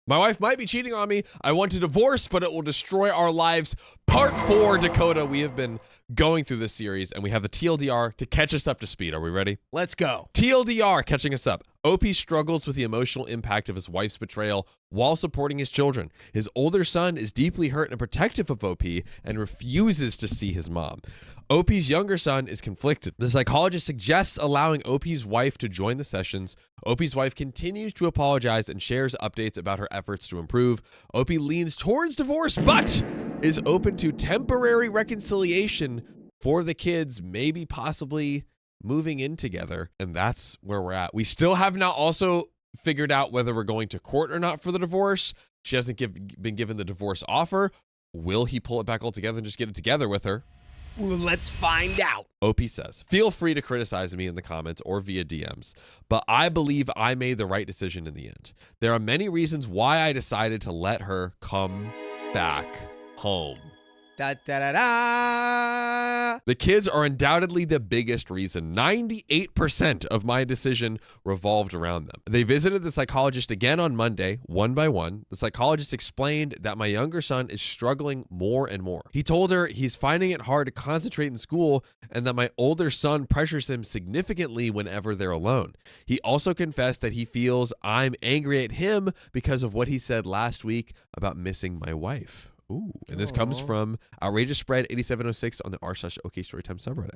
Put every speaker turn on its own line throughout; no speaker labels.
My wife might be cheating on me. I want a divorce, but it will destroy our lives. Part 4, Dakota. We have been going through this series, and we have the TLDR to catch us up to speed. Are we ready?
Let's go.
TLDR, catching us up. Opie struggles with the emotional impact of his wife's betrayal while supporting his children. His older son is deeply hurt and protective of Opie and refuses to see his mom. Opie's younger son is conflicted. The psychologist suggests allowing Opie's wife to join the sessions. Opie's wife continues to apologize and shares updates about her efforts to improve. Opie leans towards divorce, but is open to temporary reconciliation for the kids, maybe possibly moving in together. And that's where we're at. We still have not also figured out whether we're going to court or not for the divorce. She hasn't been given the divorce offer. Will he pull it back all together and just get it together with her?
Well, let's find out.
Opie says, feel free to criticize me in the comments or via DMs, but I believe I made the right decision in the end. There are many reasons why I decided to let her come back home.
Da, da, da, da.
The kids are undoubtedly the biggest reason. 98% of my decision revolved around them. They visited the psychologist again on Monday, one by one. The psychologist explained that my younger son is struggling more and more. He told her he's finding it hard to concentrate in school and that my older son pressures him significantly whenever they're alone. He also confessed that he feels I'm angry at him because of what he said last week about missing my wife. Ooh, and this comes from Outrageous Spread 8706 on the r/OK Storytime subreddit.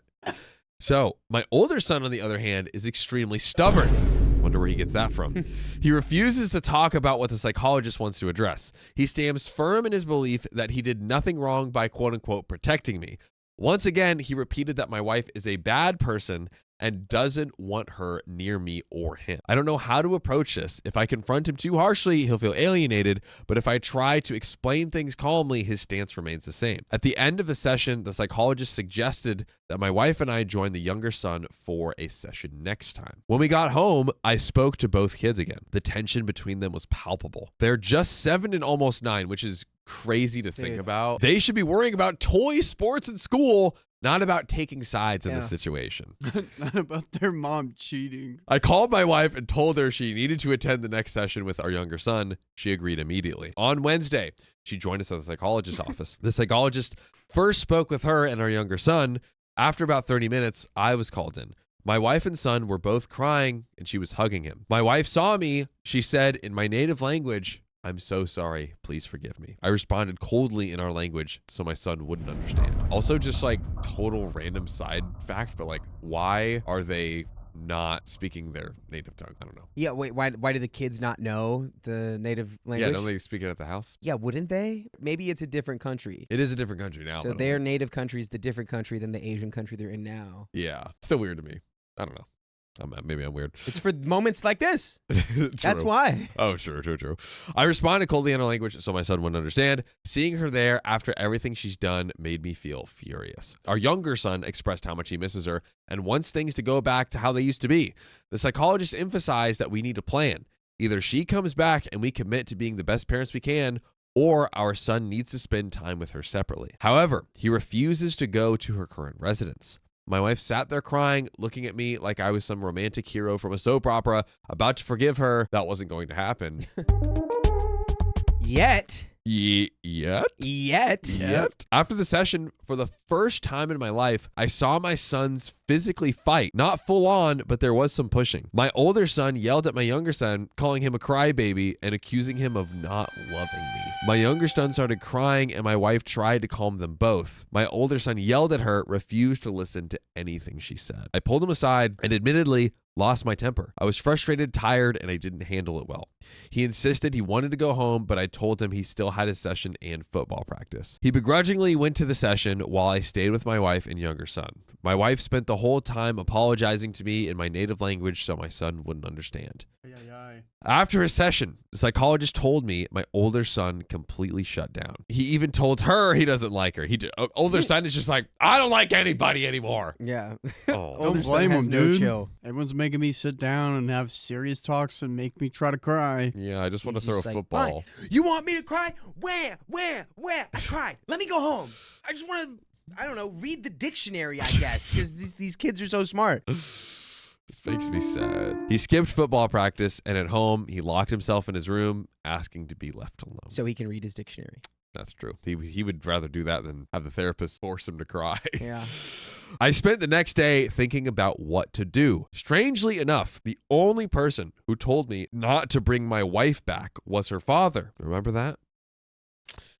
So my older son, on the other hand, is extremely stubborn. Wonder where he gets that from. He refuses to talk about what the psychologist wants to address. He stands firm in his belief that he did nothing wrong by quote unquote protecting me. Once again, he repeated that my wife is a bad person and doesn't want her near me or him. I don't know how to approach this. If I confront him too harshly, he'll feel alienated, but if I try to explain things calmly, his stance remains the same. At the end of the session, the psychologist suggested that my wife and I join the younger son for a session next time. When we got home, I spoke to both kids again. The tension between them was palpable. They're just 7 and almost 9, which is crazy to think about. They should be worrying about toys, sports, and school, not about taking sides in this situation.
Not about their mom cheating.
I called my wife and told her she needed to attend the next session with our younger son. She agreed immediately. On Wednesday, she joined us at the psychologist's office. The psychologist first spoke with her and our younger son. After about 30 minutes, I was called in. My wife and son were both crying, and she was hugging him. My wife saw me. She said in my native language, "I'm so sorry. Please forgive me." I responded coldly in our language so my son wouldn't understand. Also, just like total random side fact, but like, why are they not speaking their native tongue? I don't know.
Yeah, wait, why do the kids not know the native language?
Yeah, don't they speak it at the house?
Yeah, wouldn't they? Maybe it's a different country.
It is a different country now.
So their native country is the different country than the Asian country they're in now.
Yeah, still weird to me. I don't know. Maybe I'm weird.
It's for moments like this. That's
True.
why.
Oh, true. I responded coldly in her language so my son wouldn't understand. Seeing her there after everything she's done made me feel furious. Our younger son expressed how much he misses her and wants things to go back to how they used to be. The psychologist emphasized that we need a plan. Either she comes back and we commit to being the best parents we can, or our son needs to spend time with her separately. However, he refuses to go to her current residence. My wife sat there crying, looking at me like I was some romantic hero from a soap opera, about to forgive her. That wasn't going to happen.
Yet.
After the session, for the first time in my life, I saw my sons physically fight. Not full on, but there was some pushing. My older son yelled at my younger son, calling him a crybaby and accusing him of not loving me. My younger son started crying and my wife tried to calm them both. My older son yelled at her, refused to listen to anything she said. I pulled him aside and admittedly lost my temper. I was frustrated, tired, and I didn't handle it well. He insisted he wanted to go home, but I told him he still had his session and football practice. He begrudgingly went to the session while I stayed with my wife and younger son. My wife spent the whole time apologizing to me in my native language so my son wouldn't understand. After his session, the psychologist told me my older son completely shut down. He even told her he doesn't like her. Older son is just like, I don't like anybody anymore.
Yeah.
Oh.
Older
Don't
son
blame
has
him,
no
dude.
chill.
Everyone's making me sit down and have serious talks and make me try to cry.
Yeah, I just want to
He's
throw a
just like,
football.
"Fine. You want me to cry? Where? I cried. Let me go home. I just want to, I don't know, read the dictionary, I guess, because these kids are so smart."
This makes me sad. He skipped football practice, and at home, he locked himself in his room, asking to be left alone.
So he can read his dictionary.
That's true. He would rather do that than have the therapist force him to cry.
Yeah.
I spent the next day thinking about what to do. Strangely enough, the only person who told me not to bring my wife back was her father. Remember that?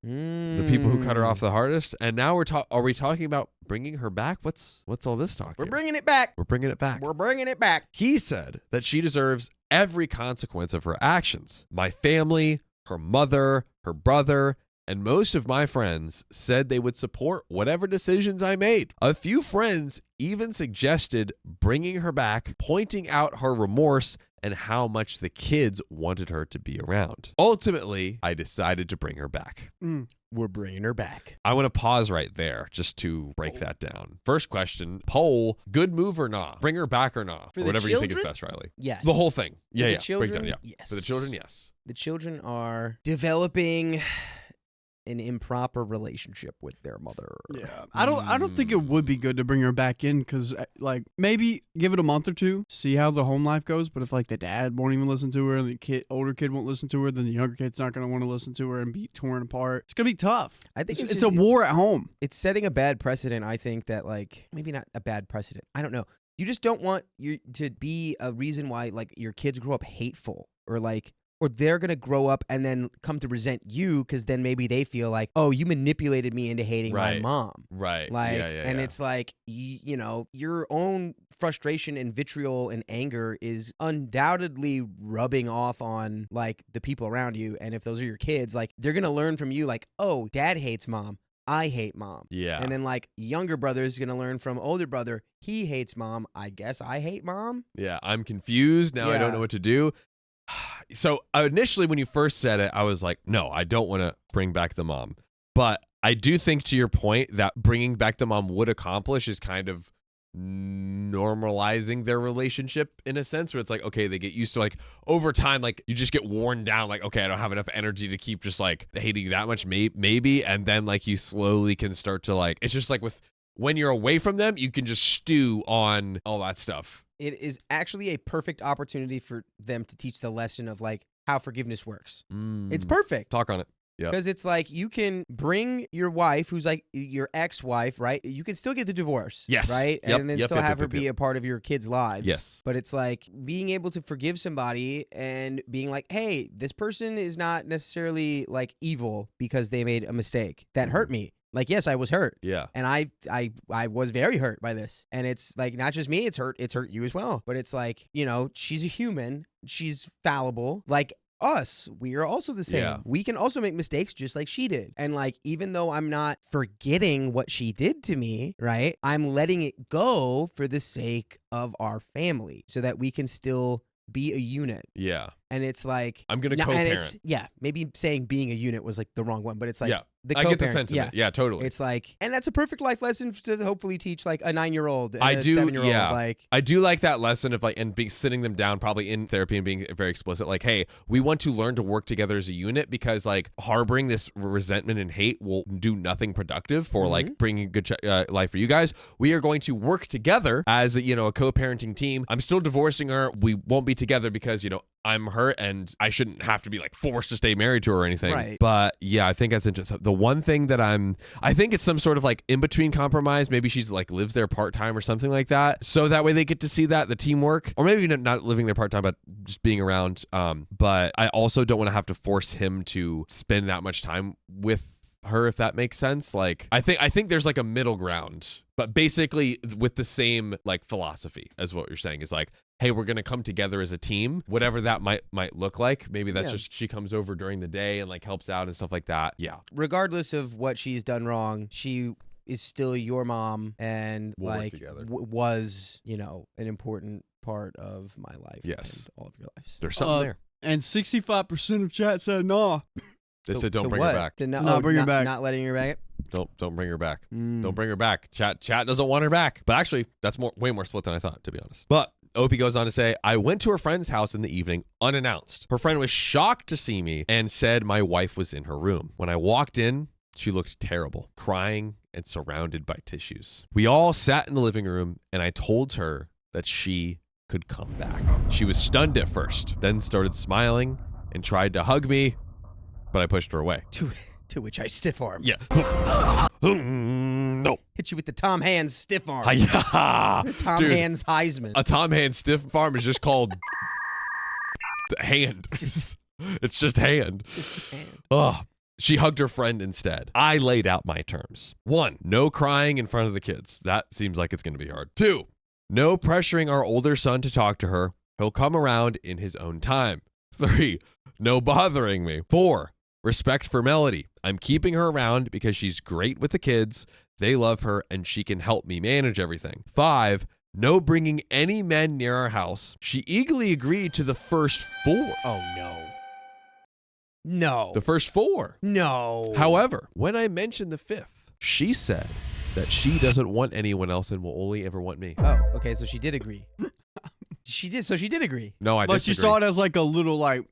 The people who cut her off the hardest. And now are we talking about bringing her back? What's all this talk?
We're
here?
bringing it back.
We're bringing it back.
We're bringing it back.
He said that she deserves every consequence of her actions. My family, her mother, her brother, and most of my friends said they would support whatever decisions I made. A few friends even suggested bringing her back, pointing out her remorse and how much the kids wanted her to be around. Ultimately, I decided to bring her back.
We're bringing her back.
I want to pause right there just to break that down. First question, poll, good move or nah? Bring her back or nah?
For
Or
the
whatever you think is
children?
best, Riley.
Yes.
The whole thing. Yeah,
the
yeah.
children,
Break down, yeah.
yes.
For the children, yes.
The children are developing an improper relationship with their mother.
Yeah, I don't think it would be good to bring her back in because, like, maybe give it a month or two, see how the home life goes. But if like the dad won't even listen to her, and the older kid won't listen to her, then the younger kid's not going to want to listen to her and be torn apart. It's gonna be tough.
I think
it's
just-
a war at home.
It's setting a bad precedent. I think that, like, maybe not a bad precedent. I don't know. You just don't want you to be a reason why, like, your kids grow up hateful or they're going to grow up and then come to resent you because then maybe they feel like, oh, you manipulated me into hating my mom.
Right.
Like,
yeah,
and it's like, you know, your own frustration and vitriol and anger is undoubtedly rubbing off on, like, the people around you. And if those are your kids, like, they're going to learn from you, like, oh, dad hates mom. I hate mom.
Yeah.
And then, like, younger brother's going to learn from older brother. He hates mom. I guess I hate mom.
Yeah. I'm confused. Now I don't
Yeah.
know what to do. So initially when you first said it, I was like, no, I don't want to bring back the mom. But I do think, to your point, that bringing back the mom would accomplish is kind of normalizing their relationship in a sense where it's like, okay, they get used to, like, over time, like, you just get worn down, like, okay, I don't have enough energy to keep just like hating you that much, maybe. And then, like, you slowly can start to, like, it's just like when you're away from them, you can just stew on all that stuff.
It is actually a perfect opportunity for them to teach the lesson of, like, how forgiveness works. It's perfect.
Talk on it. Yeah.
Because it's like you can bring your wife, who's like your ex-wife, right? You can still get the divorce.
Yes.
Right?
Yep,
And then
yep,
still
yep,
have
yep,
her be
yep.
a part of your kids' lives.
Yes.
But it's like being able to forgive somebody and being like, hey, this person is not necessarily, like, evil because they made a mistake. That hurt me. Like, yes, I was hurt.
Yeah.
And I was very hurt by this. And it's like, not just me, it's hurt you as well. But it's like, you know, she's a human. She's fallible. Like us, we are also the same.
Yeah.
We can also make mistakes just like she did. And, like, even though I'm not forgetting what she did to me, right? I'm letting it go for the sake of our family so that we can still be a unit.
Yeah.
And it's like,
I'm going to
and
co-parent.
it's, yeah, maybe saying being a unit was, like, the wrong one, but it's like,
yeah.
the
I
co-parent.
get the sentiment. Yeah, totally.
It's like, and that's a perfect life lesson to hopefully teach, like, a 9-year-old and
I
a
do,
7-year-old.
yeah.
Like,
I do like that lesson of, like, and sitting them down probably in therapy and being very explicit, like, hey, we want to learn to work together as a unit because, like, harboring this resentment and hate will do nothing productive for like bringing good life for you guys. We are going to work together as a co-parenting team. I'm still divorcing her. We won't be together because, I'm hurt and I shouldn't have to be, like, forced to stay married to her or anything.
Right.
But yeah, I think that's interesting. The one thing that I think it's some sort of, like, in-between compromise. Maybe she's, like, lives there part-time or something like that. So that way they get to see the teamwork, or maybe not living there part-time, but just being around. But I also don't want to have to force him to spend that much time with her, if that makes sense. Like, I think there's, like, a middle ground, but basically with the same, like, philosophy as what you're saying is, like, hey, we're going to come together as a team, whatever that might look like. Maybe that's just she comes over during the day and, like, helps out and stuff like that. Yeah.
regardless of what she's done wrong, she is still your mom and,
We'll work
like,
together.
was, an important part of my life.
Yes.
And all of your lives.
There's something there.
And 65% of chat said no.
They said don't
To
bring
what?
her back.
To
not bring her back.
Not letting her back?
Don't bring her back.
Mm.
Don't bring her back. Chat doesn't want her back. But actually, that's way more split than I thought, to be honest. But Opie goes on to say, I went to her friend's house in the evening unannounced. Her friend was shocked to see me and said my wife was in her room. When I walked in, she looked terrible, crying and surrounded by tissues. We all sat in the living room and I told her that she could come back. She was stunned at first, then started smiling and tried to hug me, but I pushed her away.
To which I stiff arm.
Yeah. No.
Hit you with the Tom Hands stiff arm.
Hi-ya.
Tom
Dude,
Hands Heisman.
a Tom Hands stiff arm is just called hand. It's just hand. Ugh. She hugged her friend instead. I laid out my terms. 1, no crying in front of the kids. That seems like it's going to be hard. 2, no pressuring our older son to talk to her. He'll come around in his own time. 3, no bothering me. 4, respect for Melody. I'm keeping her around because she's great with the kids. They love her and she can help me manage everything. 5, no bringing any men near our house. She eagerly agreed to the first 4.
Oh, no. No.
The first 4.
No.
However, when I mentioned the 5th, she said that she doesn't want anyone else and will only ever want me.
Oh, okay. So she did agree. She did agree.
No, I
But
disagree.
she saw it as like a little like.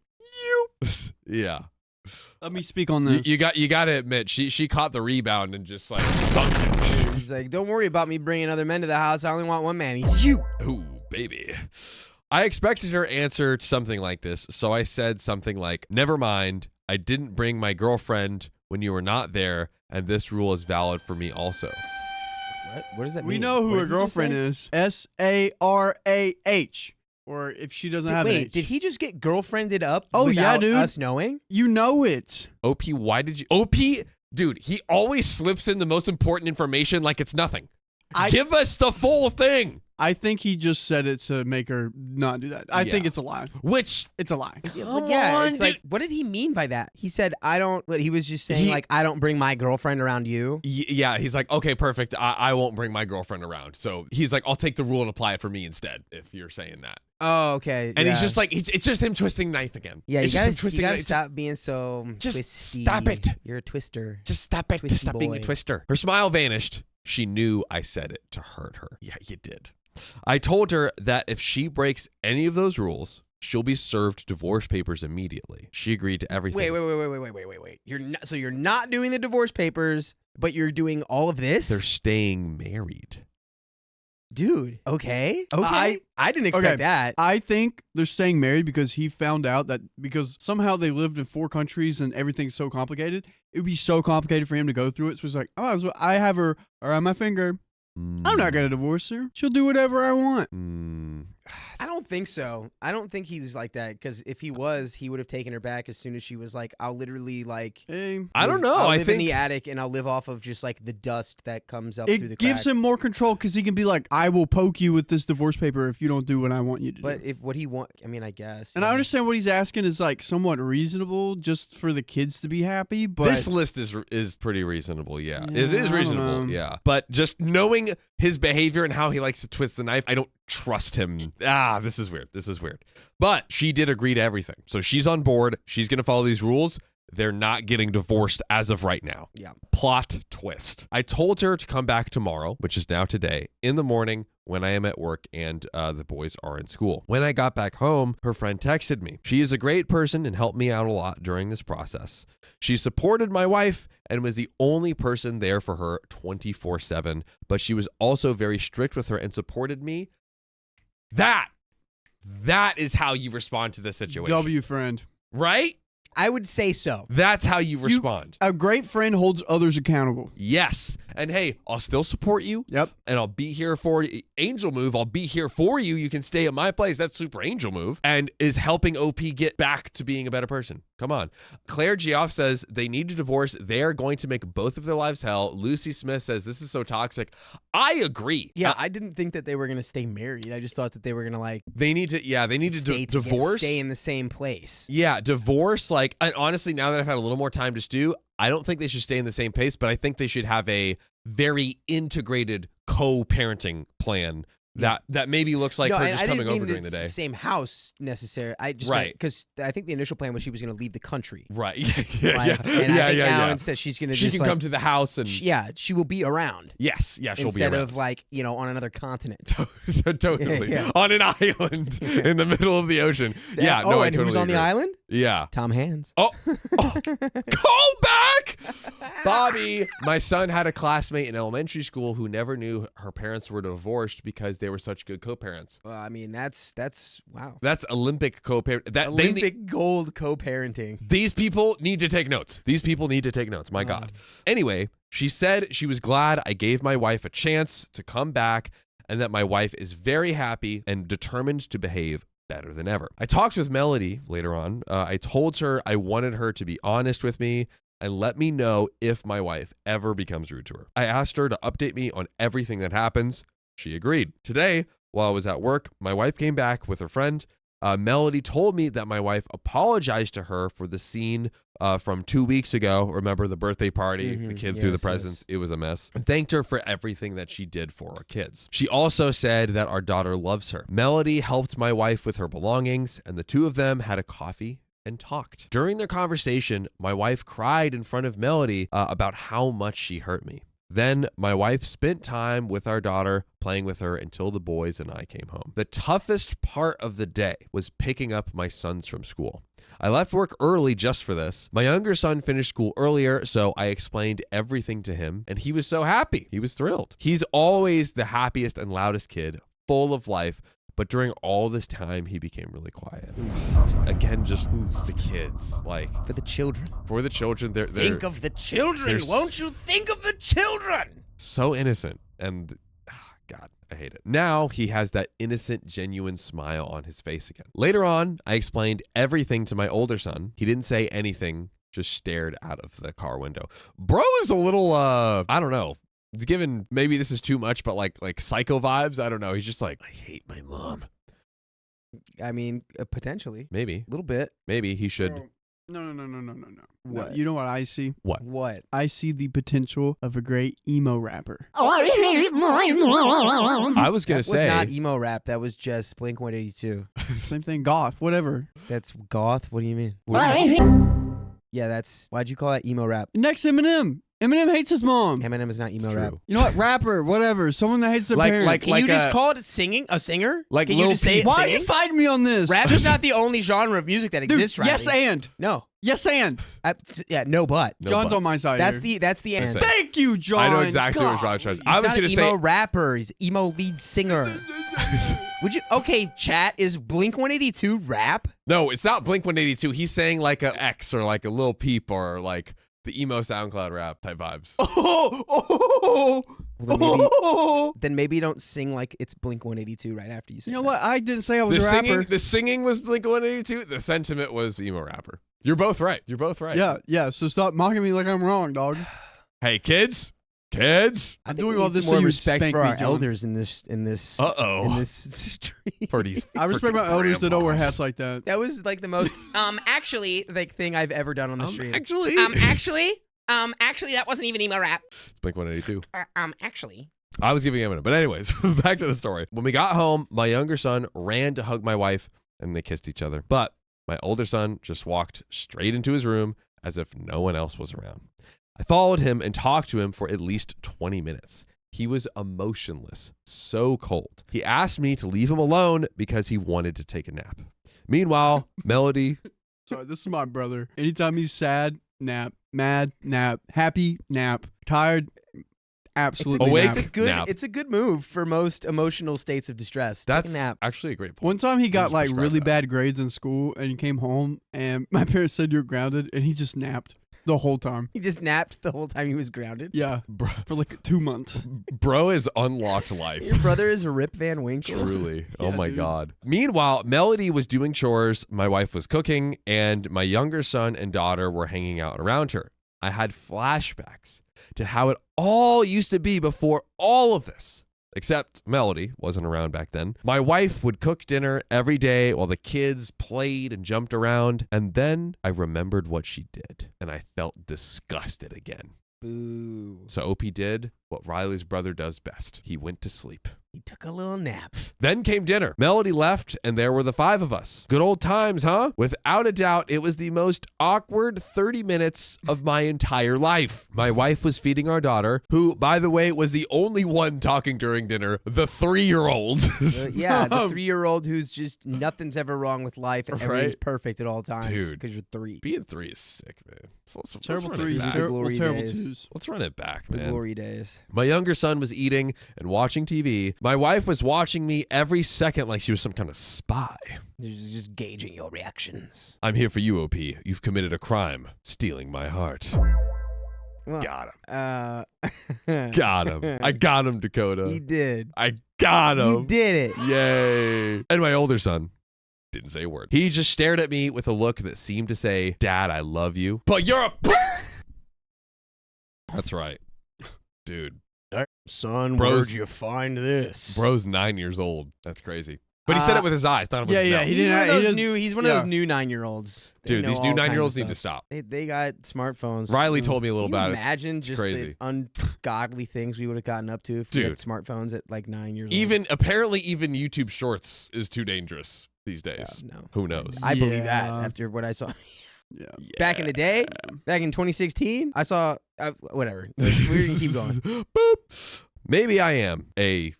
Yeah.
Let me speak on this.
You got to admit, she caught the rebound and just like sunk it.
He's like, don't worry about me bringing other men to the house. I only want one man. He's you.
Ooh, baby. I expected her answer to something like this, so I said something like, never mind, I didn't bring my girlfriend when you were not there, and this rule is valid for me also.
What does that mean?
We know who
What
her
did he just
girlfriend
say?
is. SARAH. Or if she doesn't have an
Wait,
H.
did he just get girlfriended up
Oh, yeah,
without
dude.
us knowing?
You know it.
Opie, why did you... Opie, dude, he always slips in the most important information like it's nothing. Give us the full thing.
I think he just said it to make her not do that. I think it's a lie.
Which...
It's a lie.
But yeah,
on,
it's like,
dude.
what did he mean by that? He said, I don't, he was just saying, I don't bring my girlfriend around you.
Yeah, he's like, okay, perfect. I won't bring my girlfriend around. So he's like, I'll take the rule and apply it for me instead, if you're saying that.
Oh, okay.
And
yeah.
he's just like, it's just him twisting knife again.
Yeah,
it's
you
just him
gotta,
twisting knife.
stop being so
Just
twisty.
stop it.
You're a twister.
Just stop it.
Twisty
Stop being a
boy.
twister. Her smile vanished. She knew I said it to hurt her. Yeah, you did. I told her that if she breaks any of those rules, she'll be served divorce papers immediately. She agreed to everything.
Wait. You're not doing the divorce papers, but you're doing all of this?
They're staying married.
Dude, okay. I didn't expect that.
I think they're staying married because he found out that because somehow they lived in 4 countries and everything's so complicated, it would be so complicated for him to go through it. So he's like, oh, so I have her around my finger. I'm not going to divorce her. She'll do whatever I want.
I don't think so. I don't think he's like that, because if he was, he would have taken her back as soon as she was like, I'll literally like...
Hey,
I don't know.
I'll
I
live
think
in the attic and I'll live off of just like the dust that comes up through the
it gives
cracks.
him more control because he can be like, I will poke you with this divorce paper if you don't do what I want you to
But
do.
if what he want, I mean, I guess.
And I understand what he's asking is like somewhat reasonable just for the kids to be happy, but
this list is pretty reasonable, yeah.
Yeah,
It
I
is
don't
reasonable,
know.
yeah. But just knowing his behavior and how he likes to twist the knife, I don't trust him. This is weird. But she did agree to everything. So she's on board. She's going to follow these rules. They're not getting divorced as of right now.
Yeah.
Plot twist. I told her to come back tomorrow, which is now today, in the morning when I am at work and the boys are in school. When I got back home, her friend texted me. She is a great person and helped me out a lot during this process. She supported my wife and was the only person there for her 24/7, but she was also very strict with her and supported me. That is how you respond to this situation.
W friend.
Right?
I would say so.
That's how you respond.
A great friend holds others accountable.
Yes. And hey, I'll still support you.
Yep.
And I'll be here for you. Angel move. I'll be here for you. You can stay at my place. That's super angel move. And is helping OP get back to being a better person. Come on. Claire Geoff says they need to divorce. They are going to make both of their lives hell. Lucy Smith says this is so toxic. I agree.
Yeah, I didn't think that they were going to stay married. I just thought that they were going to like
They need to divorce.
stay in the same place.
Yeah, divorce. Like, and honestly, now that I've had a little more time to stew, I don't think they should stay in the same place, but I think they should have a very integrated co-parenting plan that maybe looks like her just coming over during the day.
Same house necessarily. I just
Right.
because I think the initial plan was she was going to leave the country.
Right.
And I think now instead she's going to
She
just
can
like,
come to the house and
she will be around.
yes, yeah, she'll
instead
be around.
of like on another continent.
Totally
Yeah.
on an island in the middle of the ocean. Yeah, no, I
and
totally
who's on the
agree.
island?
Yeah.
Tom Hands.
Oh, call back. Bobby, my son had a classmate in elementary school who never knew her parents were divorced because they were such good co-parents.
Well, I mean, that's wow.
That's Olympic co-parent.
Olympic gold co-parenting.
These people need to take notes. These people need to take notes. My God. Anyway, she said she was glad I gave my wife a chance to come back and that my wife is very happy and determined to behave better than ever. I talked with Melody later on. I told her I wanted her to be honest with me and let me know if my wife ever becomes rude to her. I asked her to update me on everything that happens. She agreed. Today, while I was at work, my wife came back with her friend. Melody told me that my wife apologized to her for the scene from 2 weeks ago. Remember the birthday party? The kid threw the presents. It was a mess. And thanked her for everything that she did for our kids. She also said that our daughter loves her. Melody helped my wife with her belongings, and the two of them had a coffee and talked. During their conversation, my wife cried in front of Melody about how much she hurt me. Then my wife spent time with our daughter, playing with her until the boys and I came home. The toughest part of the day was picking up my sons from school. I left work early just for this. My younger son finished school earlier, so I explained everything to him, and he was so happy. He was thrilled. He's always the happiest and loudest kid, full of life, but during all this time, he became really quiet. Again, just the kids. Like,
For the children.
for the children, they're
Think of the children. Won't you think of the children?
so innocent. And God, I hate it. Now he has that innocent, genuine smile on his face again. Later on, I explained everything to my older son. He didn't say anything, just stared out of the car window. Bro is a little, I don't know. Given maybe this is too much, but like psycho vibes. I don't know. He's just like, I hate my mom.
I mean, potentially.
Maybe.
A little bit.
Maybe he should.
No.
What?
You know what I see?
What?
I see the potential of a great emo rapper.
I was going to
That was
say.
not emo rap. That was just Blink-182.
Same thing, goth, whatever.
That's goth? What do you mean? Yeah, that's... Why'd you call that emo rap?
Next, Eminem. Eminem hates his mom.
Eminem is not emo
It's
rap.
true.
You know what? Rapper, whatever. Someone that hates their parents.
Can you just call it singing? A singer?
Like
Can you
Lil
just say
Peep.
it
Why are
singing?
you fighting me on this?
Rap is not the only genre of music that
Dude,
exists, right?
yes and.
No.
Yes and.
Yeah, no but.
No
John's
buts.
on my side
That's
here.
the
That's
end.
it.
Thank you, John.
I know exactly what John's trying to say. I was
He's
going to
not an
say.
emo rapper. He's emo lead singer. Would you? Okay, chat. Is Blink-182 rap?
No, it's not Blink-182. He's saying like a X or like a Lil Peep or like the emo SoundCloud rap type vibes.
Then maybe don't sing like it's Blink-182 right after you say
You know
that.
what? I didn't say I was
The
a rapper.
singing was Blink-182. The sentiment was emo rapper. You're both right. You're both right.
Yeah. So stop mocking me like I'm wrong, dog.
Hey, kids.
I think
doing
we
all
need
this
some
so
more
you
respect
spank
for
me,
our
John.
elders in this stream.
For these
I respect my
freaking
elders that don't wear
grandpas.
hats like that.
That was like the most actually like thing I've ever done on the stream.
Actually,
Actually, that wasn't even emo rap.
it's Blink-182.
Actually.
I was giving Eminem. But anyways, back to the story. When we got home, my younger son ran to hug my wife and they kissed each other. But my older son just walked straight into his room as if no one else was around. I followed him and talked to him for at least 20 minutes. He was emotionless, so cold. He asked me to leave him alone because he wanted to take a nap. Meanwhile, Melody...
Sorry, this is my brother. Anytime he's sad, nap. Mad, nap. Happy, nap. Tired, absolutely
Awake?
nap.
Nap.
It's a good move for most emotional states of distress.
That's
Take a nap.
actually a great point.
One time he got
just
like
describe
really
that.
bad grades in school and he came home and my parents said you're grounded and he just napped the whole time.
He just napped the whole time he was grounded.
Yeah, for like 2 months.
Bro is unlocked life.
Your brother is Rip Van Winkle.
Truly. Oh
Yeah,
my
dude.
God. Meanwhile, Melody was doing chores, my wife was cooking, and my younger son and daughter were hanging out around her. I had flashbacks to how it all used to be before all of this. Except Melody wasn't around back then. My wife would cook dinner every day while the kids played and jumped around. And then I remembered what she did, and I felt disgusted again.
Boo.
So Opie did what Riley's brother does best. He went to sleep.
He took a little nap.
Then came dinner. Melody left, and there were the 5 of us. Good old times, huh? Without a doubt, it was the most awkward 30 minutes of my entire life. My wife was feeding our daughter, who, by the way, was the only one talking during dinner, the 3-year-old.
Yeah, the 3-year-old who's just nothing's ever wrong with life and everything's perfect at all times.
Dude.
Because you're 3.
Being 3 is sick, man. Let's
Terrible
run it
threes,
back.
Glory
terrible
days.
twos.
Let's run it back,
The
man.
glory days.
My younger son was eating and watching TV. My wife was watching me every second like she was some kind of spy.
Just gauging your reactions.
I'm here for you, OP. You've committed a crime, stealing my heart.
Well,
Got him.
Uh,
Got him. I got him, Dakota.
You did.
I got him.
You did it.
Yay. And my older son didn't say a word. He just stared at me with a look that seemed to say, Dad, I love you, but you're a... That's right. Dude.
Son,
Bros-
where'd you find this?
Bro's 9 years old. That's crazy. But he said it with his eyes, not with his mouth.
He
He's
didn't.
one of
He
those
doesn't-
new. He's one of those new 9-year-olds. They
Dude,
know
these new
all kinds of
9-year-olds need to
stuff.
stop.
They got smartphones.
Riley told me a little
Can you
about it.
imagine just
crazy.
the ungodly things we would have gotten up to if we had
Dude.
smartphones at like 9 years old.
Even YouTube Shorts is too dangerous these
Yeah,
days.
no.
Who knows?
I believe that
Yeah.
after what I saw
Yeah.
back in the day, back in 2016. I saw whatever. We're gonna keep going.
Boop. Maybe I am a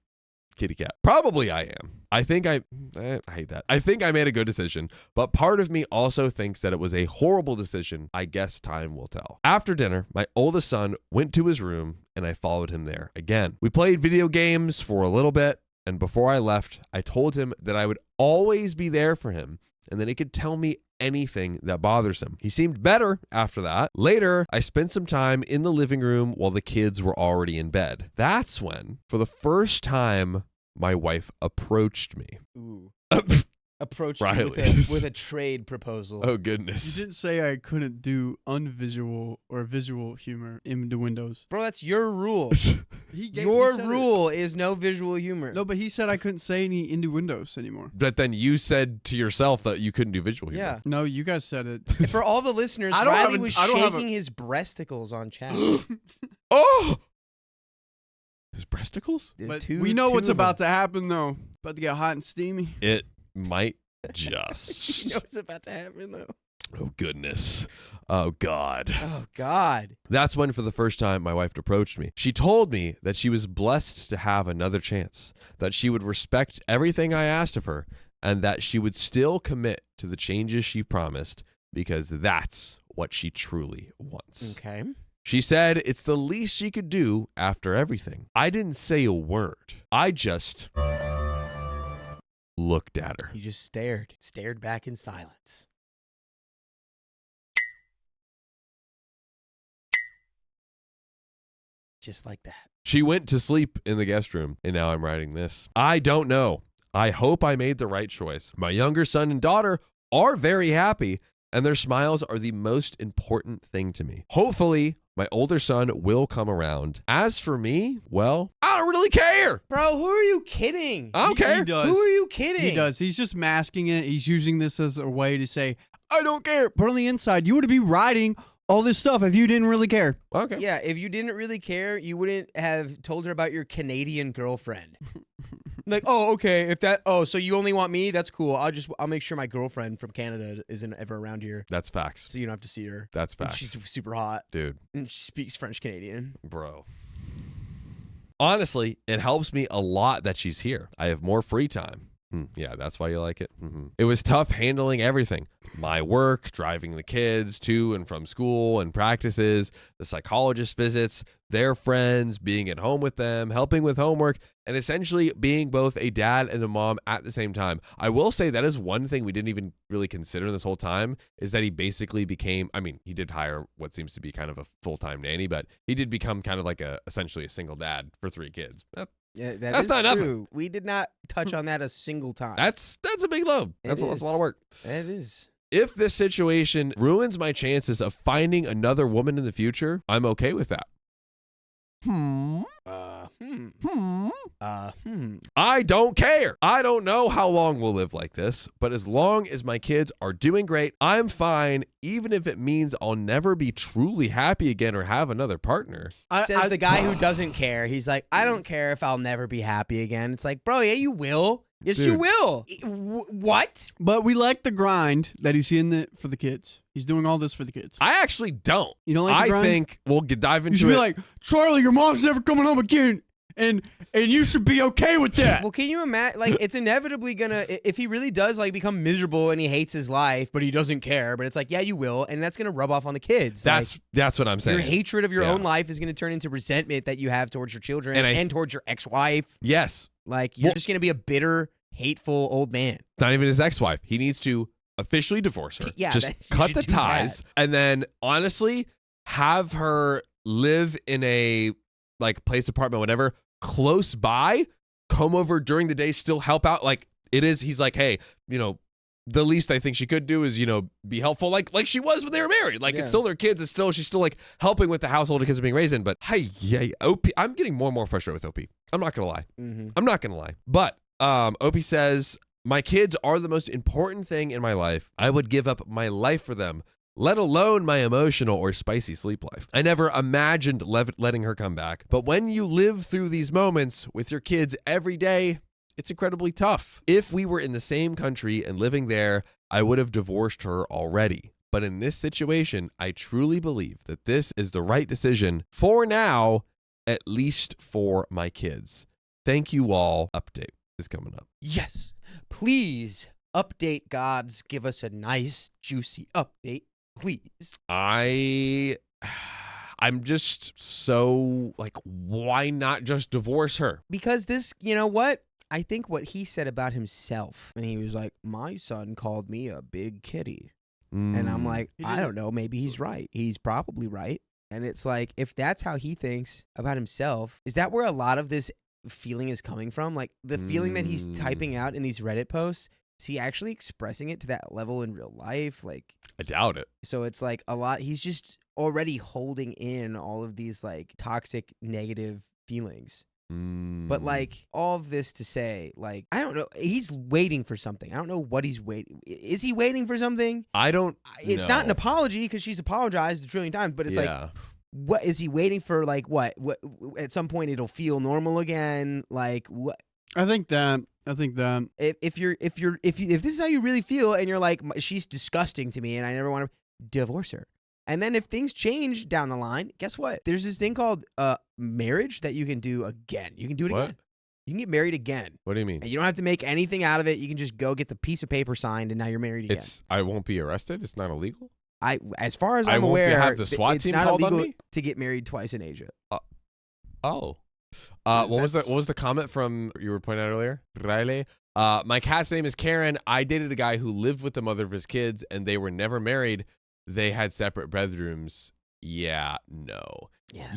kitty cat. Probably I am. I hate that. I think I made a good decision, but part of me also thinks that it was a horrible decision. I guess time will tell. After dinner, my oldest son went to his room and I followed him there again. We played video games for a little bit, and before I left, I told him that I would always be there for him and that he could tell me anything that bothers him. He seemed better after that. Later, I spent some time in the living room while the kids were already in bed. That's when, for the first time, my wife approached me.
Ooh. Approached you
Riley.
with a trade proposal.
Oh,
You
goodness.
didn't say I couldn't do unvisual or visual humor into Windows.
Bro, that's your rule.
He
Your
said it.
rule is no visual humor.
No, but he said I couldn't say any into Windows anymore.
But then you said to yourself that you couldn't do visual humor.
Yeah.
No, you guys said it.
For all the listeners,
I don't
Riley
have a-
was
I don't have a-
shaking his breasticles on chat.
Oh! His breasticles?
But
Two-
we know
two
what's
of them.
about to happen, though. About to get hot and steamy.
It might
You
just.
know what's about to happen, though.
Oh, goodness. Oh, God.
Oh, God.
That's when, for the first time, my wife approached me. She told me that she was blessed to have another chance, that she would respect everything I asked of her, and that she would still commit to the changes she promised because that's what she truly wants.
Okay.
She said it's the least she could do after everything. I didn't say a word. I just looked at her.
He just stared back in silence. Just like that.
She went to sleep in the guest room, and now I'm writing this. I don't know. I hope I made the right choice. My younger son and daughter are very happy, and their smiles are the most important thing to me. Hopefully, my older son will come around. As for me, well, I don't really care.
Bro, who are you kidding?
I don't care.
He does.
Who are you kidding?
He does. He's just masking it. He's using this as a way to say, I don't care. But on the inside, you would be writing all this stuff if you didn't really care.
Okay.
Yeah, if you didn't really care, you wouldn't have told her about your Canadian girlfriend. Like, oh, okay, so you only want me? That's cool. I'll make sure my girlfriend from Canada isn't ever around here,
That's facts.
so you don't have to see her.
That's
And
facts.
she's super hot,
Dude,
and she speaks French Canadian.
bro. Honestly, it helps me a lot that she's here. I have more free time. Yeah, that's why you like it. It was tough handling everything. My work, driving the kids to and from school and practices, the psychologist visits, their friends, being at home with them, helping with homework, and essentially being both a dad and a mom at the same time. I will say that is one thing we didn't even really consider this whole time, is that he basically became, he did hire what seems to be kind of a full-time nanny, but he did become kind of like essentially a single dad for 3 kids.
Yeah,
That's
is
not nothing.
true. We did not touch on that a single time.
That's a big load. That's a lot of work.
That is.
If this situation ruins my chances of finding another woman in the future, I'm okay with that. I don't care. I don't know how long we'll live like this, but as long as my kids are doing great, I'm fine, even if it means I'll never be truly happy again or have another partner.
Says the guy who doesn't care. He's like, I don't care if I'll never be happy again. It's like, bro, yeah, you will. Yes, you
Dude.
will. What?
But we like the grind that he's in it for the kids. He's doing all this for the kids.
I actually don't.
You don't like the
I
grind?
think we'll dive
You
into
should
it.
be like, Charlie, your mom's never coming home again, and you should be okay with that.
Well, can you imagine? Like, it's inevitably gonna. If he really does like become miserable and he hates his life, but he doesn't care. But it's like, yeah, you will, and that's gonna rub off on the kids.
that's what I'm saying.
Your hatred of your
Yeah.
own life is gonna turn into resentment that you have towards your children
And
and towards your ex-wife.
Yes.
Like, you're
Well-
just gonna be a bitter, hateful old man.
Not even his ex-wife. He needs to officially divorce her.
Yeah,
just
you
cut
should
the
do
ties, and then honestly, have her live in a like place, apartment, whatever, close by. Come over during the day, still help out. Like it is. He's like, hey, the least I think she could do is be helpful, like she was when they were married. Like it's
Yeah.
still their kids. She's still like helping with the household the kids are being raised in. But hey, yeah, Opie, I'm getting more and more frustrated with Opie. I'm not gonna lie.
Mm-hmm.
I'm not gonna lie. But Opie says, my kids are the most important thing in my life. I would give up my life for them, let alone my emotional or spicy sleep life. I never imagined letting her come back. But when you live through these moments with your kids every day, it's incredibly tough. If we were in the same country and living there, I would have divorced her already. But in this situation, I truly believe that this is the right decision for now, at least for my kids. Thank you all. Update is coming up.
Yes. Please update gods. Give us a nice, juicy update, please.
I'm just so like, why not just divorce her?
Because this, you know what? I think what he said about himself, and he was like, my son called me a big kitty. And I'm like,
He
I
didn't-
don't know. Maybe he's right. He's probably right. And it's like, if that's how he thinks about himself, is that where a lot of this feeling is coming from? Like the feeling that he's typing out in these Reddit posts, is he actually expressing it to that level in real life? Like,
I doubt it.
so it's like a lot, he's just already holding in all of these like toxic, negative feelings. But like all of this to say, like, I don't know, he's waiting for something. I don't know what he's waiting. Is he waiting for something?
I don't.
It's not an apology because she's apologized a trillion times, but it's like, what is he waiting for? Like, what at some point it'll feel normal again? Like, what?
I think that.
If this is how you really feel, and you're like, she's disgusting to me, and I never want to divorce her. And then if things change down the line, guess what? There's this thing called marriage that you can do again. You can do it
What?
again. You can get married again.
What do you mean?
And you don't have to make anything out of it. You can just go get the piece of paper signed, and now you're married again.
I won't be arrested. It's not illegal.
As far as
I
I'm
won't
aware,
have the SWAT
it's
team
not
called on
illegal
me?
to get married twice in Asia.
Oh. What was the comment from you were pointing out earlier, Riley? My cat's name is Karen. I dated a guy who lived with the mother of his kids, and they were never married. They had separate bedrooms. Yeah, no.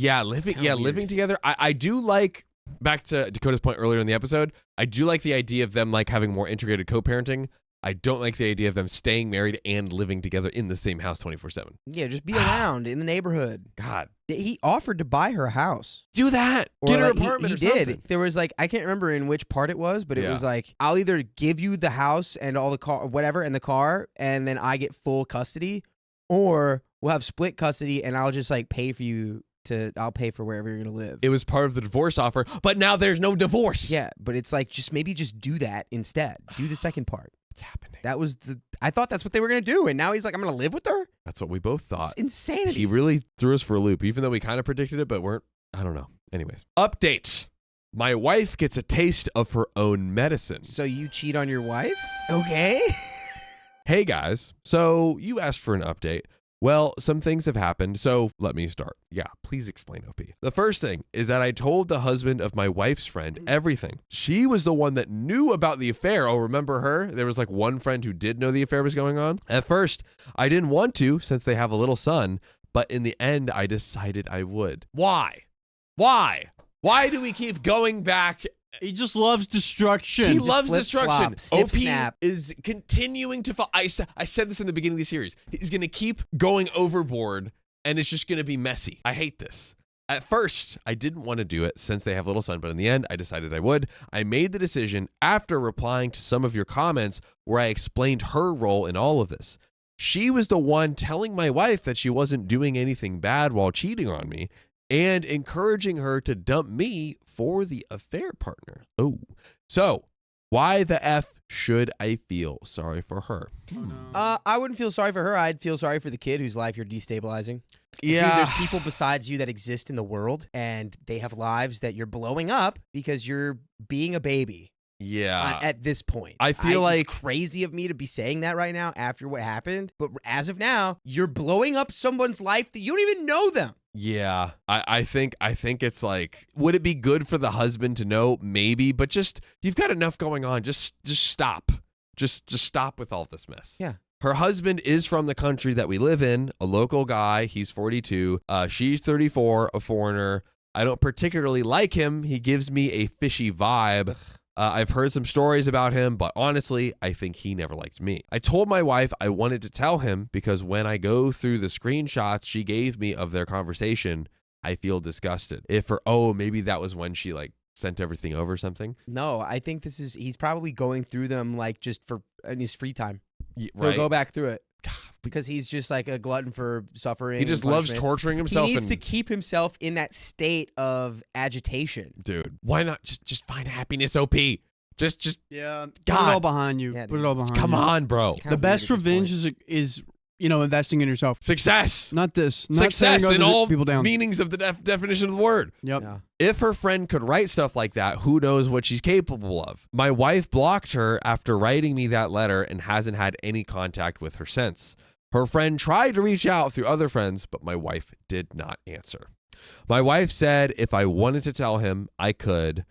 Living together. I do like, back to Dakota's point earlier in the episode, I do like the idea of them like having more integrated co-parenting. I don't like the idea of them staying married and living together in the same house 24/7.
Yeah, just be around in the neighborhood.
God,
He offered to buy her a house.
do that.
Or
Get her
like,
apartment.
He
or
did.
something.
There was like, I can't remember in which part it was, but it
Yeah.
was like, I'll either give you the house and all the car, whatever, and the car, and then I get full custody, or we'll have split custody, and I'll just like pay for you I'll pay for wherever you're gonna live.
It was part of the divorce offer, but now there's no divorce.
Yeah, but it's like, maybe just do that instead. Do the second part.
What's happening?
I thought that's what they were gonna do, and now he's like, I'm gonna live with her.
That's what we both
It's
thought.
insanity.
He really threw us for a loop, even though we kind of predicted it, but weren't. I don't know. Anyways, update. My wife gets a taste of her own medicine.
So you cheat on your wife? Okay.
Hey guys, so you asked for an update. Well, some things have happened, so let me start. Yeah, please explain, OP. The first thing is that I told the husband of my wife's friend everything. She was the one that knew about the affair. Oh, remember her? There was like one friend who did know the affair was going on. At first, I didn't want to since they have a little son, but in the end, I decided I would. Why? Why do we keep going back?
He just loves destruction.
He loves
flip-flop,
destruction.
snip,
OP
snap.
is continuing to fall. I said this in the beginning of the series. He's going to keep going overboard, and it's just going to be messy. I hate this. At first, I didn't want to do it since they have a little son, but in the end, I decided I would. I made the decision after replying to some of your comments where I explained her role in all of this. She was the one telling my wife that she wasn't doing anything bad while cheating on me and encouraging her to dump me for the affair partner. Oh, so why the F should I feel sorry for her?
I wouldn't feel sorry for her. I'd feel sorry for the kid whose life you're destabilizing.
Yeah.
Dude, there's people besides you that exist in the world, and they have lives that you're blowing up because you're being a baby.
Yeah.
At this point,
I feel like
it's crazy of me to be saying that right now after what happened. But as of now, you're blowing up someone's life that you don't even know them.
Yeah, I think it's like, would it be good for the husband to know? Maybe, but just you've got enough going on. Just stop. Just stop with all this mess.
Yeah.
Her husband is from the country that we live in, a local guy. He's 42. She's 34, a foreigner. I don't particularly like him. He gives me a fishy vibe. I've heard some stories about him, but honestly, I think he never liked me. I told my wife I wanted to tell him because when I go through the screenshots she gave me of their conversation, I feel disgusted. Maybe that was when she like sent everything over or something.
No, I think he's probably going through them like just in his free time.
Right.
He'll go back through it because he's just like a glutton for suffering.
He just
and
loves
punishment.
torturing himself.
He needs to keep himself in that state of agitation.
Dude, why not just find happiness, OP? Just
Yeah, put it
God.
all behind you.
Yeah,
Put it
dude.
all behind
come
you.
on, bro.
It's kinda
The
weird
best
at this
revenge
point.
is investing in yourself.
Success.
Not this. Not
Success
tearing
in
other
all
people down.
meanings of the definition of the word.
Yep.
Yeah.
If her friend could write stuff like that, who knows what she's capable of? My wife blocked her after writing me that letter and hasn't had any contact with her since. Her friend tried to reach out through other friends, but my wife did not answer. My wife said if I wanted to tell him, I could,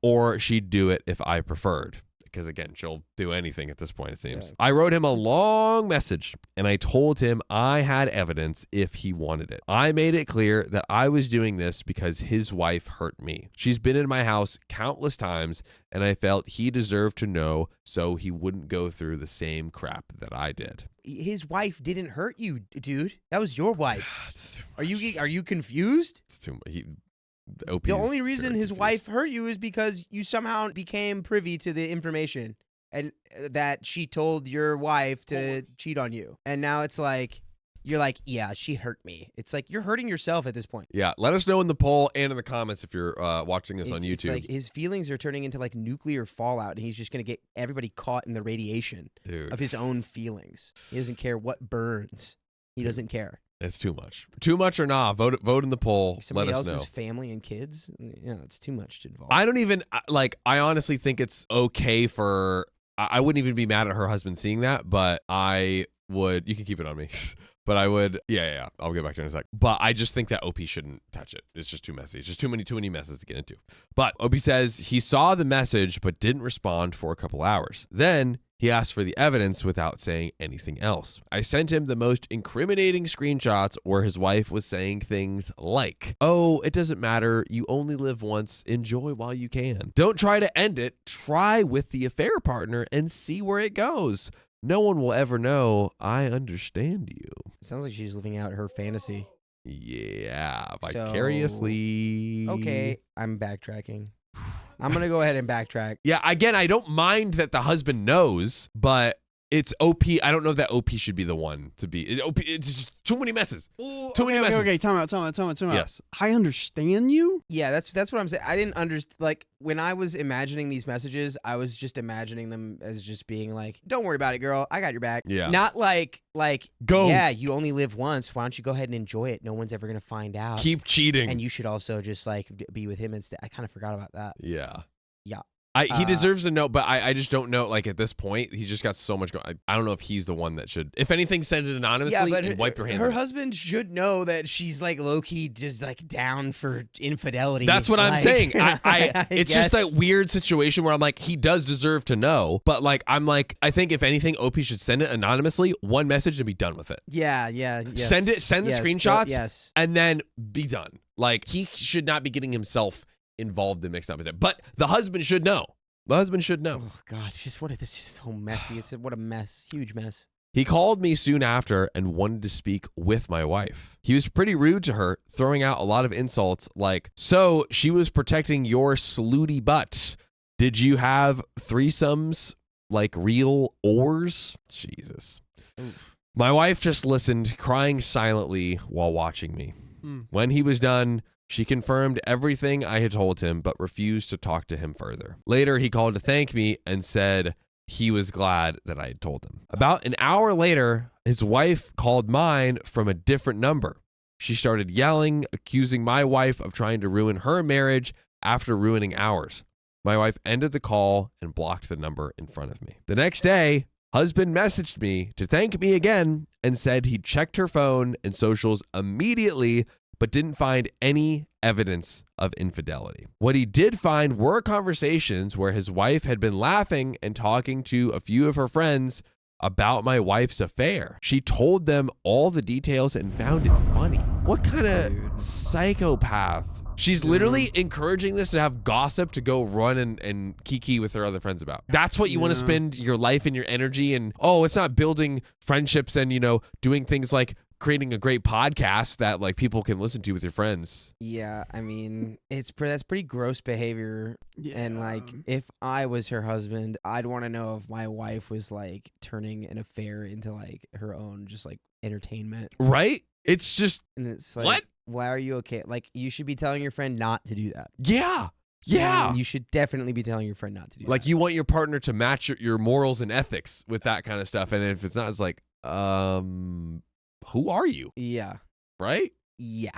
or she'd do it if I preferred. Because again, she'll do anything at this point, it seems.
Yeah.
I wrote him a long message and I told him I had evidence if he wanted it. I made it clear that I was doing this because his wife hurt me. She's been in my house countless times and I felt he deserved to know so he wouldn't go through the same crap that I did.
His wife didn't hurt you, dude. That was your wife. Are you confused?
It's too much.
The only reason his wife hurt you is because you somehow became privy to the information and that she told your wife to cheat on you. And now it's like, you're like, yeah, she hurt me. It's like you're hurting yourself at this point.
Yeah, let us know in the poll and in the comments if you're watching this on YouTube.
It's like his feelings are turning into like nuclear fallout and he's just going to get everybody caught in the radiation
Dude,
of his own feelings. He doesn't care what burns. He doesn't care.
it's too much. Too much or not? Vote in the poll.
Somebody
Let us know.
else's family and kids, it's too much to involve.
I don't even like. I honestly think it's okay for. I wouldn't even be mad at her husband seeing that, but I would. You can keep it on me, but I would. Yeah. I'll get back to it in a sec. But I just think that Opie shouldn't touch it. It's just too messy. It's just too many messes to get into. But Opie says he saw the message but didn't respond for a couple hours. Then he asked for the evidence without saying anything else. I sent him the most incriminating screenshots where his wife was saying things like, "Oh, it doesn't matter. You only live once. Enjoy while you can. Don't try to end it. Try with the affair partner and see where it goes. No one will ever know. I understand you."
It sounds like she's living out her fantasy.
Yeah,
So,
vicariously.
Okay, I'm backtracking. I'm going to go ahead and backtrack.
Yeah, again, I don't mind that the husband knows, but it's OP. I don't know that OP should be the one to be. It's just too many messes. Too many messes.
Okay, time out.
Yes.
I understand you.
Yeah, that's what I'm saying. I didn't understand. Like, when I was imagining these messages, I was just imagining them as just being like, don't worry about it, girl. I got your back.
Yeah.
Not like
Go.
yeah, you only live once. Why don't you go ahead and enjoy it? No one's ever going to find out.
Keep cheating.
And you should also just like be with him instead. I kind of forgot about that.
Yeah.
Yeah.
He deserves to know, but I just don't know. Like at this point, he's just got so much going. I don't know if he's the one that should. If anything, send it anonymously and wipe your hands.
Her
of it.
husband should know that she's like low key just like down for infidelity.
That's what I'm
Like,
saying. It's just
guess.
that weird situation where I'm like, he does deserve to know, but like, I'm like, I think if anything, Opie should send it anonymously, one message and be done with it.
Yeah. Yes.
Send the
Yes,
screenshots,
yes.
and then be done. Like he should not be getting himself involved and mixed up in it, but the husband should know. The husband should know.
Oh God, this is so messy. What a mess, huge mess.
He called me soon after and wanted to speak with my wife. He was pretty rude to her, throwing out a lot of insults like, so she was protecting your slutty butt. Did you have threesomes like real oars? Jesus.
Oof.
My wife just listened, crying silently while watching me. When he was done, she confirmed everything I had told him, but refused to talk to him further. Later, he called to thank me and said he was glad that I had told him. About an hour later, his wife called mine from a different number. She started yelling, accusing my wife of trying to ruin her marriage after ruining ours. My wife ended the call and blocked the number in front of me. The next day, husband messaged me to thank me again and said he checked her phone and socials immediately, but didn't find any evidence of infidelity. What he did find were conversations where his wife had been laughing and talking to a few of her friends about my wife's affair. She told them all the details and found it funny. What kind of psychopath? She's literally encouraging this to have gossip to go run and kiki with her other friends about. That's what you want to spend your life and your energy and, it's not building friendships and, doing things like creating a great podcast that like people can listen to with your friends.
Yeah, I mean, that's pretty gross behavior. Yeah. And like, if I was her husband, I'd want to know if my wife was like turning an affair into like her own just like entertainment.
Right? It's just,
and it's like,
what?
Why are you okay? Like, you should be telling your friend not to do that.
Yeah. Yeah.
And you should definitely be telling your friend not to do that.
Like, you want your partner to match your morals and ethics with that kind of stuff. And if it's not, it's like, who are you?
Yeah.
Right?
Yeah.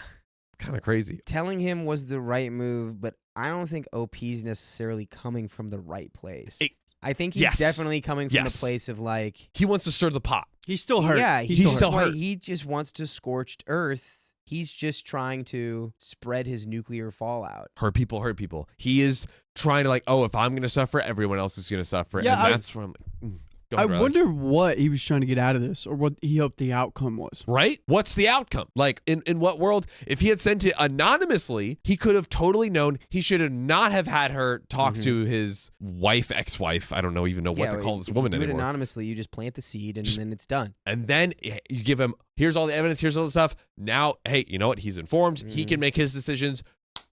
Kind of crazy.
Telling him was the right move, but I don't think OP's necessarily coming from the right place. I think he's definitely coming from the place of like,
he wants to stir the pot.
He's still hurt.
Yeah,
he's still hurt.
He just wants to scorched earth. He's just trying to spread his nuclear fallout.
Hurt people. He is trying to like, if I'm going to suffer, everyone else is going to suffer.
Yeah,
and that's where I'm like,
I wonder what he was trying to get out of this or what he hoped the outcome was.
Right? What's the outcome? Like, in what world? If he had sent it anonymously, he could have totally known. He should have not have had her talk to his wife, ex-wife. I don't even know what to call this woman
anymore. If you do
anymore.
it anonymously, you just plant the seed and then it's done.
And then you give him, here's all the evidence, here's all the stuff. Now, hey, you know what? He's informed. He can make his decisions.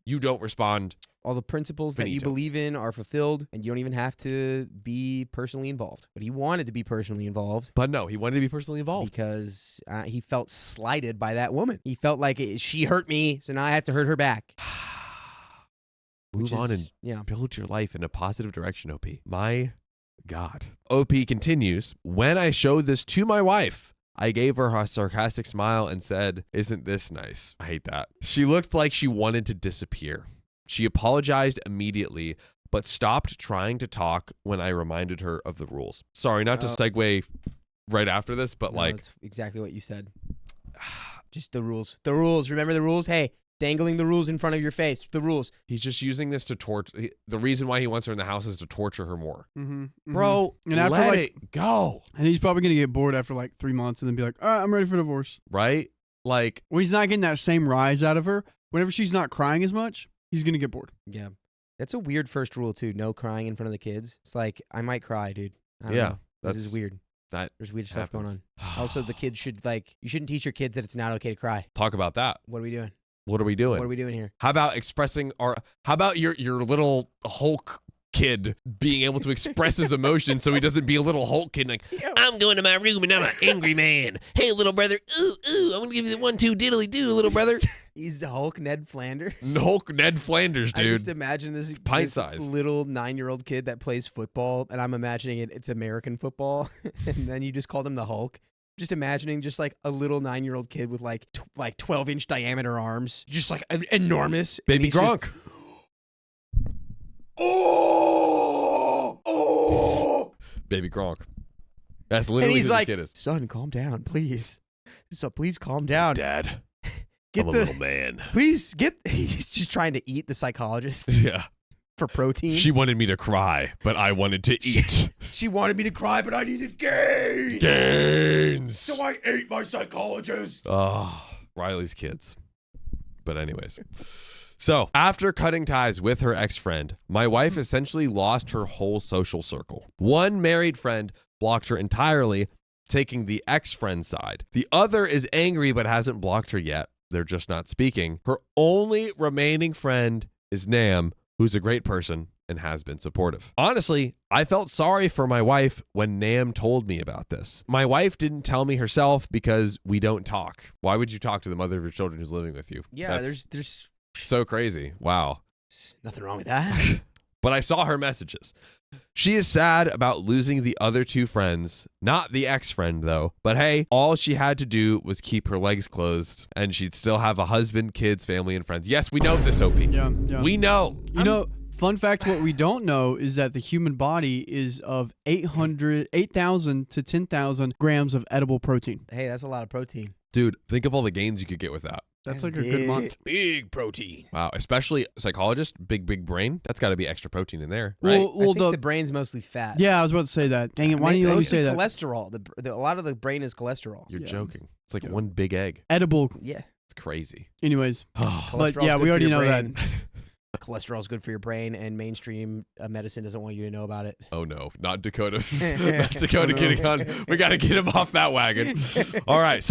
You don't respond.
All the principles that you believe in are fulfilled, and you don't even have to be personally involved. But he wanted to be personally involved.
But no, he wanted to be personally involved.
Because he felt slighted by that woman. He felt like she hurt me, so now I have to hurt her back.
Move on and build your life in a positive direction, OP. My God. OP continues, when I showed this to my wife, I gave her a sarcastic smile and said, isn't this nice? I hate that. She looked like she wanted to disappear. She apologized immediately, but stopped trying to talk when I reminded her of the rules. Sorry, not to segue right after this, but
that's exactly what you said. Just the rules. The rules. Remember the rules? Hey, dangling the rules in front of your face. The rules.
He's just using this to torture. The reason why he wants her in the house is to torture her more.
Bro, and after
let it go.
And he's probably going to get bored after like 3 months and then be like, all right, I'm ready for divorce.
Right? Like,
when he's not getting that same rise out of her, whenever she's not crying as much, he's going to get bored.
Yeah. That's a weird first rule, too. No crying in front of the kids. It's like, I might cry, dude. I don't know. This is weird. There's weird stuff going on. Also, the kids should, you shouldn't teach your kids that it's not okay to cry.
Talk about that.
What are we doing?
What are we doing?
What are we doing here?
How about how about your little Hulk kid being able to express his emotions so he doesn't be a little Hulk kid like, I'm going to my room and I'm an angry man. Hey, little brother. Ooh, I'm going to give you the 1-2 diddly do, little brother.
He's Hulk Ned Flanders.
Hulk Ned Flanders, dude.
I just imagine this little 9-year-old kid that plays football, and I'm imagining it's American football, and then you just called him the Hulk. Just imagining just like a little 9-year-old kid with like 12-inch diameter arms, just like enormous.
Baby Gronk. Baby Gronk. That's literally
and he's
who
like,
this kid is.
Son, calm down, please. So please calm down.
Dad, I'm a little man.
Please he's just trying to eat the psychologist.
Yeah.
For protein.
She wanted me to cry, but I wanted to eat.
She wanted me to cry, but I needed gains.
Gains.
So I ate my psychologist.
Oh, Riley's kids. But anyways. So after cutting ties with her ex-friend, my wife essentially lost her whole social circle. One married friend blocked her entirely, taking the ex-friend's side. The other is angry but hasn't blocked her yet. They're just not speaking. Her only remaining friend is Nam, who's a great person and has been supportive. Honestly, I felt sorry for my wife when Nam told me about this. My wife didn't tell me herself because we don't talk. Why would you talk to the mother of your children who's living with you?
Yeah,
That's
there's
so crazy. Wow.
nothing wrong with that.
But I saw her messages. She is sad about losing the other two friends, not the ex-friend though. But hey, all she had to do was keep her legs closed and she'd still have a husband, kids, family, and friends. Yes, we know this, Opie.
Yeah.
We know.
You know, fun fact, what we don't know is that the human body is of 8,000 to 10,000 grams of edible protein.
Hey, that's a lot of protein.
Dude, think of all the gains you could get with that.
That's like a good month.
Big protein.
Wow, especially psychologist, big brain. That's got to be extra protein in there, right?
I think the brain's mostly fat.
Yeah, I was about to say that. Dang it, why didn't you let me say that?
Cholesterol. A lot of the brain is cholesterol.
You're
Yeah.
joking. It's like one big egg.
Edible.
Yeah.
It's crazy.
Anyways, but
Cholesterol's
yeah,
good
we
for
already
your
know that.
brain. Cholesterol's good for your brain, and mainstream medicine doesn't want you to know about it.
Oh no, not Dakota. Not Dakota getting on. We got to get him off that wagon. All right,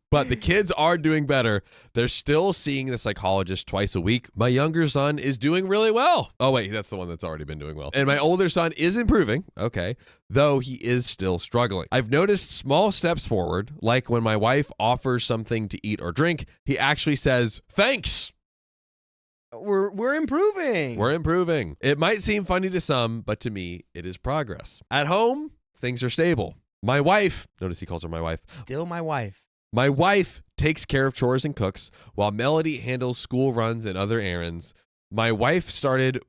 but the kids are doing better. They're still seeing the psychologist twice a week. My younger son is doing really well. Oh wait, that's the one that's already been doing well. And my older son is improving. Okay, though he is still struggling. I've noticed small steps forward, like when my wife offers something to eat or drink, he actually says, "Thanks."
We're improving.
We're improving. It might seem funny to some, but to me, it is progress. At home, things are stable. My wife, notice he calls her my wife.
Still my wife.
My wife takes care of chores and cooks while Melody handles school runs and other errands. My wife started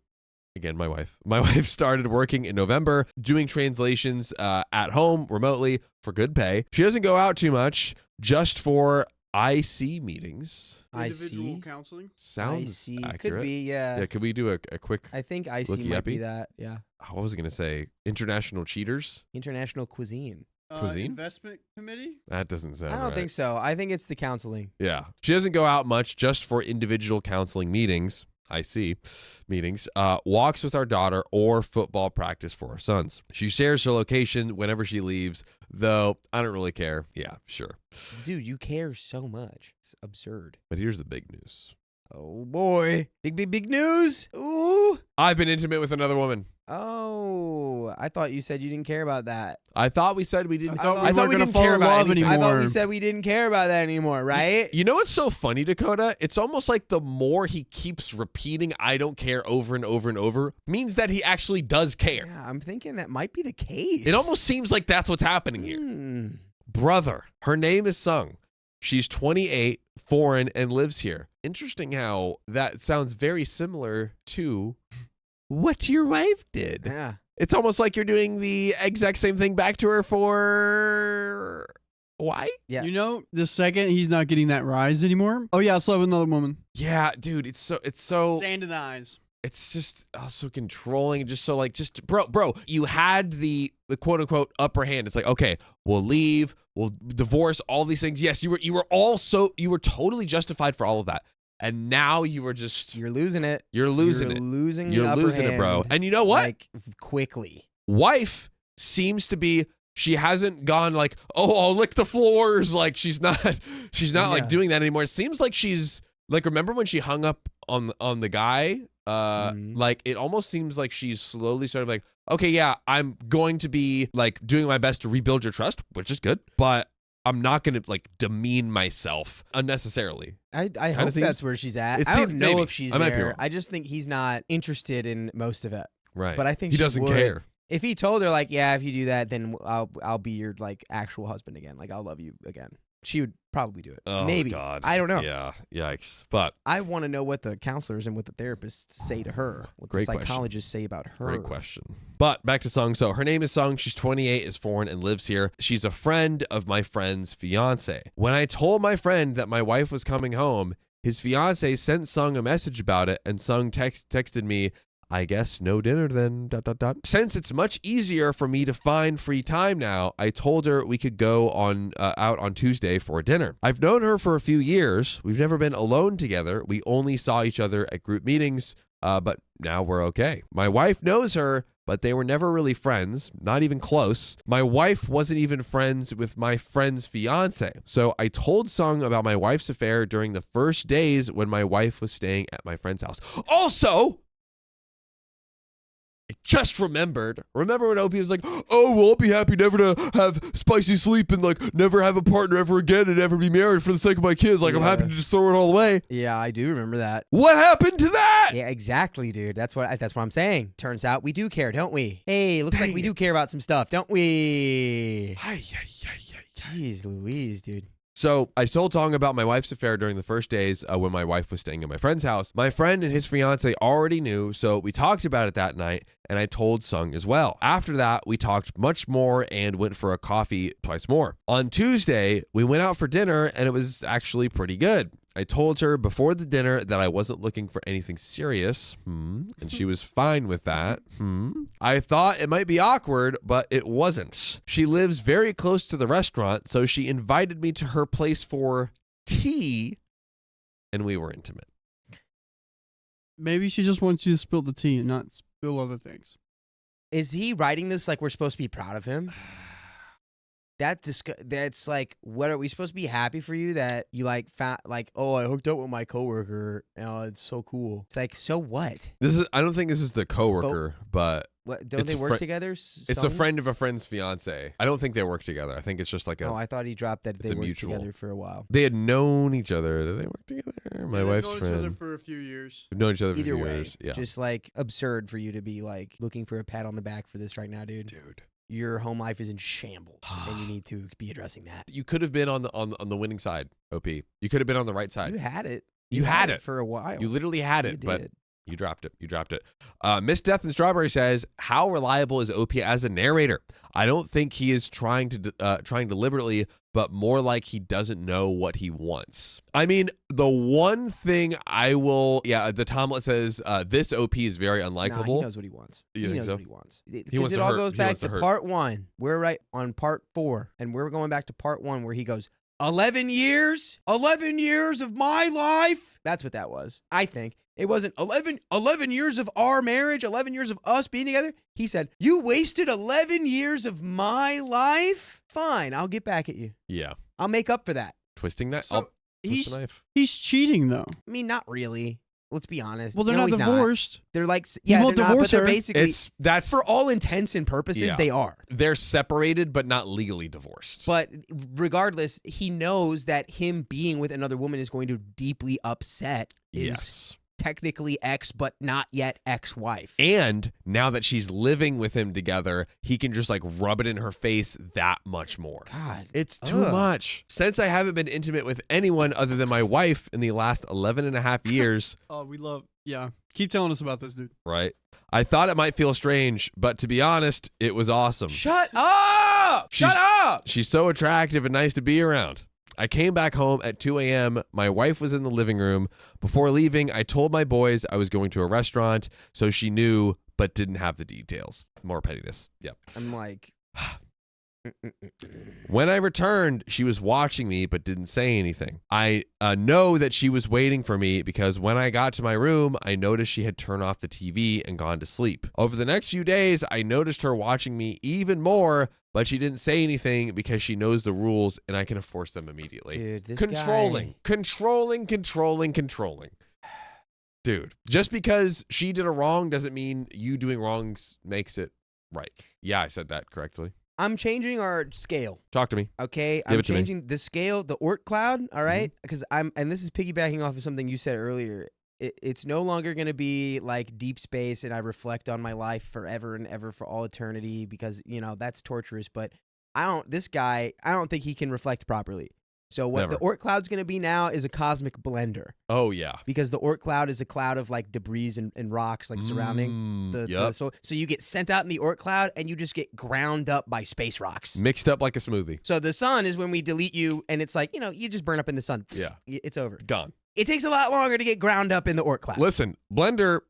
working in November, doing translations at home remotely for good pay. She doesn't go out too much, just for IC meetings.
Individual counseling.
Sounds
IC
accurate.
could be, yeah.
Yeah, could we do a quick,
I think IC
Looky
might
uppy?
be that. Yeah.
what was I going to say? International cheaters?
International cuisine.
Cuisine?
Investment committee.
That doesn't sound
I don't
right.
think so. I think it's the counseling.
Yeah. She doesn't go out much, just for individual counseling meetings. I see. Meetings. Walks with our daughter or football practice for our sons. She shares her location whenever she leaves, though I don't really care. Yeah, sure.
Dude, you care so much. It's absurd.
But here's the big news.
Oh boy. Big news. Ooh.
I've been intimate with another woman.
Oh, I thought you said you didn't care about that.
I thought we said we didn't.
I thought we
I
weren't
thought we
gonna
didn't
fall
care
in
about
love
anything.
I thought we
Anymore.
said we didn't care about that anymore, right?
You know what's so funny, Dakota? It's almost like the more he keeps repeating "I don't care" over and over and over means that he actually does care.
Yeah, I'm thinking that might be the case.
It almost seems like that's what's happening here. Brother, her name is Sung. She's 28, foreign, and lives here. Interesting how that sounds very similar to what your wife did.
Yeah.
It's almost like you're doing the exact same thing back to her for why?
Yeah.
You know, the second he's not getting that rise anymore. Oh yeah, I'll sleep with another woman.
Yeah, dude, it's so
Sand in the eyes.
it's just so controlling, just so like just bro, you had the quote unquote upper hand. It's like, okay, we'll leave, we'll divorce, all these things. Yes, you were totally justified for all of that. And now you were just
You're losing it.
You're losing it.
Losing
You're
the upper
losing it, bro.
hand,
And you know what?
Like quickly.
Wife seems to be, she hasn't gone like, oh, I'll lick the floors. Like she's not like doing that anymore. It seems like she's like, remember when she hung up on the guy? Like it almost seems like she's slowly started like, okay, yeah, I'm going to be like doing my best to rebuild your trust, which is good, but I'm not going to like demean myself unnecessarily.
I hope that's where she's at. I don't know if she's there. I just think he's not interested in most of it.
Right.
But I think
he
she
doesn't
would.
care.
If he told her like, yeah, if you do that, then I'll be your like actual husband again. Like I'll love you again. She would probably do it.
Oh,
Maybe.
God.
I don't know.
Yeah. Yikes. But
I want to know what the counselors and what the therapists say to her. What
Great
the
question.
psychologists say about her.
great question. But back to Sung. So her name is Sung. She's 28, is foreign, and lives here. She's a friend of my friend's fiance. When I told my friend that my wife was coming home, his fiance sent Sung a message about it, and Sung texted me, I guess no dinner then, ... Since it's much easier for me to find free time now, I told her we could go out on Tuesday for dinner. I've known her for a few years. We've never been alone together. We only saw each other at group meetings, but now we're okay. My wife knows her, but they were never really friends, not even close. My wife wasn't even friends with my friend's fiance. So I told Sung about my wife's affair during the first days when my wife was staying at my friend's house. Also, I just remember when Opie was like, oh, well, I'll be happy never to have spicy sleep and like never have a partner ever again and never be married for the sake of my kids. Like, I'm happy to just throw it all away.
Yeah, I do remember that.
What happened to that?
Yeah, exactly, dude. That's what I'm saying. Turns out we do care, don't we? Hey, looks like we do care about some stuff, don't we? Jeez Louise, dude.
So I told Tong about my wife's affair during the first days when my wife was staying at my friend's house. My friend and his fiance already knew, so we talked about it that night, and I told Sung as well. After that, we talked much more and went for a coffee twice more. On Tuesday, we went out for dinner, and it was actually pretty good. I told her before the dinner that I wasn't looking for anything serious, and she was fine with that. I thought it might be awkward, but it wasn't. She lives very close to the restaurant, so she invited me to her place for tea, and we were intimate.
Maybe she just wants you to spill the tea and not spill other things.
Is he writing this like we're supposed to be proud of him? That's like, what are we supposed to be happy for you that you like oh, I hooked up with my coworker. Oh, it's so cool. It's like, so what?
I don't think this is the coworker, but
what, don't they work together?
It's a friend of a friend's fiance. I don't think they work together. I think it's just like
Oh, I thought he dropped that they worked
mutual.
together for a while.
They had known each other. Did they work together? My wife's
known
friend.
each other for a few years.
We've known each other for
Either
a few
way,
years. Yeah.
just like absurd for you to be like looking for a pat on the back for this right now, dude.
Dude.
Your home life is in shambles, and you need to be addressing that.
You could have been on the winning side, OP. You could have been on the right side.
You had it.
You had it
for a while.
You literally had
You
it, but
did.
you dropped it. You dropped it. Miss Death and Strawberry says, how reliable is Opie as a narrator? I don't think he is trying deliberately, but more like he doesn't know what he wants. I mean, the one thing the Tomlet says, this OP is very unlikable.
Nah, he knows what he wants.
You
he
think
knows
so?
what he wants.
wants
Because it
to
all
hurt.
goes
He
back
wants to
to
hurt.
part 1. We're right on part 4, and we're going back to part 1 where he goes, 11 years? 11 years of my life? That's what that was, I think. It wasn't 11 years of our marriage, 11 years of us being together. He said, you wasted 11 years of my life? Fine, I'll get back at you.
Yeah.
I'll make up for that.
Twisting that.
So
Twist
he's
the knife.
he's cheating though.
I mean, not really. Let's be honest.
Well, they're
No,
not
he's
divorced.
They're like,
He
yeah,
won't
they're not, but
divorce
they're
her.
basically,
That's
for all intents and purposes,
Yeah.
they are.
they're separated but not legally divorced.
But regardless, he knows that him being with another woman is going to deeply upset his
yes.
technically ex, but not yet ex-wife.
And now that she's living with him together, he can just like rub it in her face that much more.
God,
It's too
Ugh.
much. Since I haven't been intimate with anyone other than my wife in the last 11 and a half years,
Oh, yeah. Keep telling us about this, dude.
right? I thought it might feel strange, but to be honest, it was awesome.
shut up! Shut up!
She's so attractive and nice to be around. I came back home at 2 a.m. My wife was in the living room. Before leaving, I told my boys I was going to a restaurant, so she knew but didn't have the details. More pettiness. Yep.
I'm like,
When I returned, she was watching me but didn't say anything. I know that she was waiting for me because when I got to my room, I noticed she had turned off the TV and gone to sleep. Over the next few days, I noticed her watching me even more, but she didn't say anything because she knows the rules and I can enforce them immediately.
dude, this
Controlling. Dude, just because she did a wrong doesn't mean you doing wrongs makes it right. Yeah, I said that correctly.
I'm changing our scale.
Talk to me.
Okay,
Give
I'm
it to me.
changing the scale, the Oort cloud. All right, because and this is piggybacking off of something you said earlier. It's no longer going to be like deep space, and I reflect on my life forever and ever for all eternity because that's torturous. But this guy, I don't think he can reflect properly. So what
Never.
the Oort cloud's going to be now is a cosmic blender
Oh, yeah.
because the Oort cloud is a cloud of like debris and rocks like surrounding the so you get sent out in the Oort cloud and you just get ground up by space rocks.
Mixed up like a smoothie.
So the sun is when we delete you, and it's like, you just burn up in the sun.
Yeah.
It's over.
Gone.
It takes a lot longer to get ground up in the Oort cloud.
Listen, Blender,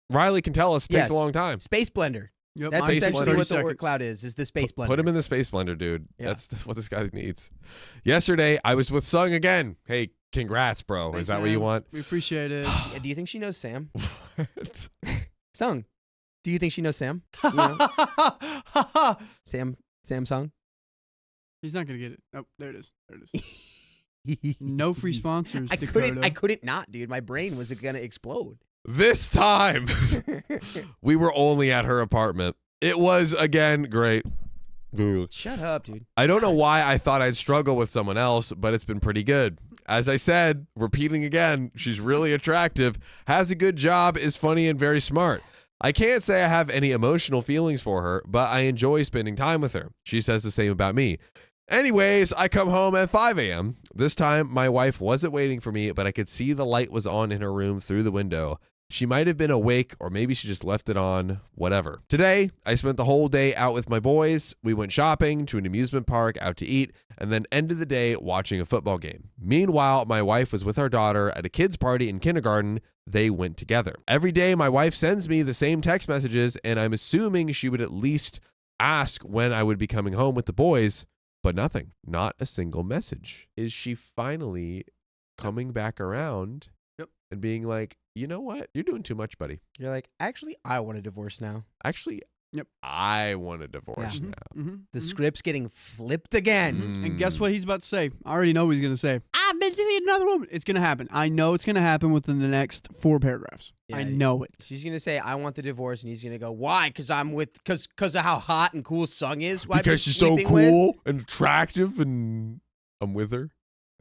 Riley can tell us, takes
Yes.
a long time.
Space blender.
Yep,
That's
mine
essentially
takes
what
30
the Oort
seconds.
cloud is the space blender.
Put him in the space blender, dude.
Yeah.
That's what this guy needs. Yesterday, I was with Sung again. Hey, congrats, bro.
Thanks,
Is that what you
man.
want?
We appreciate it.
Do you think she knows Sam?
What?
Sung, do Do you think she knows Sam? You know? Samsung?
He's not gonna get it. Oh, there it is. There it is. No free sponsors.
I
Dakota.
couldn't not, dude. My brain was gonna explode.
This time, we were only at her apartment. It was, again, great.
Shut up, dude.
I don't know why I thought I'd struggle with someone else, but it's been pretty good. As I said, repeating again, she's really attractive, has a good job, is funny, and very smart. I can't say I have any emotional feelings for her, but I enjoy spending time with her. She says the same about me. Anyways, I come home at 5 a.m. This time, my wife wasn't waiting for me, but I could see the light was on in her room through the window. She might have been awake, or maybe she just left it on, whatever. Today, I spent the whole day out with my boys. We went shopping, to an amusement park, out to eat, and then ended the day watching a football game. Meanwhile, my wife was with our daughter at a kids' party in kindergarten. They went together. Every day, my wife sends me the same text messages, and I'm assuming she would at least ask when I would be coming home with the boys, but nothing. Not a single message. Is she finally coming back around and being like, you know what? You're doing too much, buddy.
You're like, actually, I want a divorce now.
Actually, I want a divorce now.
The script's getting flipped again.
And guess what he's about to say? I already know what he's going to say. I've been seeing another woman. It's going to happen. I know it's going to happen within the next 4 paragraphs.
Yeah,
I know it.
She's going to say, I want the divorce. And he's going to go, why? Because of how hot and cool Sung is? Who I've been
Because she's so
sleeping with?
cool and attractive and I'm with her.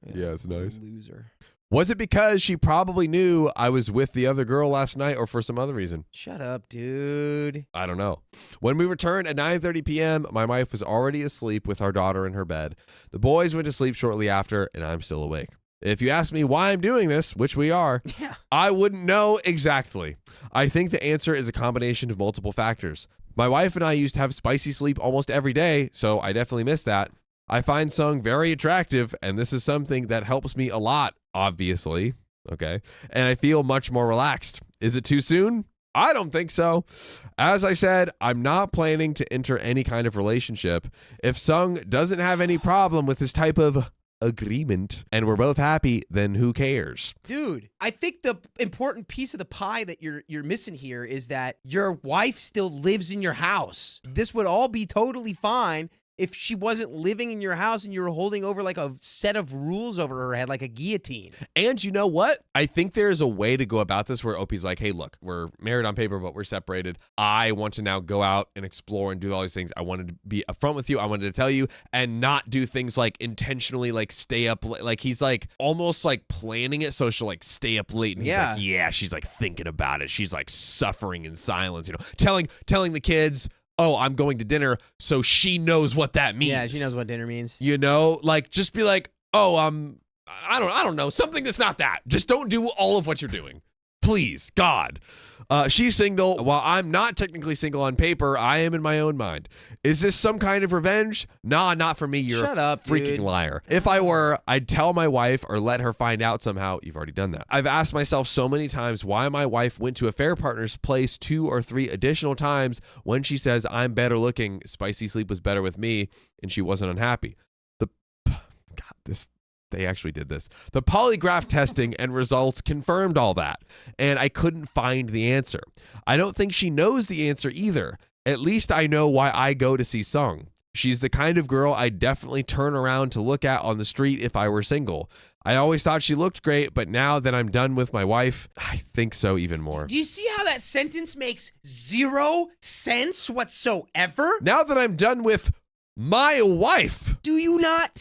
Yeah, it's nice.
Loser.
Was it because she probably knew I was with the other girl last night or for some other reason?
Shut up, dude.
I don't know. When we returned at 9:30 p.m., my wife was already asleep with our daughter in her bed. The boys went to sleep shortly after, and I'm still awake. If you ask me why I'm doing this, which we are, I wouldn't know exactly. I think the answer is a combination of multiple factors. My wife and I used to have spicy sleep almost every day, so I definitely miss that. I find Sung very attractive, and this is something that helps me a lot, obviously. Okay. And I feel much more relaxed. Is it too soon? I don't think so. As I said, I'm not planning to enter any kind of relationship. If Sung doesn't have any problem with this type of agreement and we're both happy, then who cares?
Dude, I think the important piece of the pie that you're missing here is that your wife still lives in your house. This would all be totally fine if she wasn't living in your house and you were holding over like a set of rules over her head, like a guillotine.
And you know what? I think there's a way to go about this where Opie's like, hey, look, we're married on paper, but we're separated. I want to now go out and explore and do all these things. I wanted to be upfront with you. I wanted to tell you and not do things like intentionally like stay up. Like he's like almost like planning it so she'll like stay up late. And he's like, yeah, she's like thinking about it. She's like suffering in silence, you know, telling the kids, oh, I'm going to dinner, so she knows what that means.
Yeah, she knows what dinner means.
You know, like just be like, oh, I don't know, something that's not that. Just don't do all of what you're doing. Please, God. She's single. While I'm not technically single on paper, I am in my own mind. Is this some kind of revenge? Nah, not for me. You're
Shut up,
a freaking
dude.
liar. If I were, I'd tell my wife or let her find out somehow. You've already done that. I've asked myself so many times why my wife went to a fair partner's place 2 or 3 additional times when she says I'm better looking, spicy sleep was better with me, and she wasn't unhappy. They actually did this. The polygraph testing and results confirmed all that, and I couldn't find the answer. I don't think she knows the answer either. At least I know why I go to see Sung. She's the kind of girl I'd definitely turn around to look at on the street if I were single. I always thought she looked great, but now that I'm done with my wife, I think so even more.
Do you see how that sentence makes 0 sense whatsoever?
Now that I'm done with my wife.
Do you not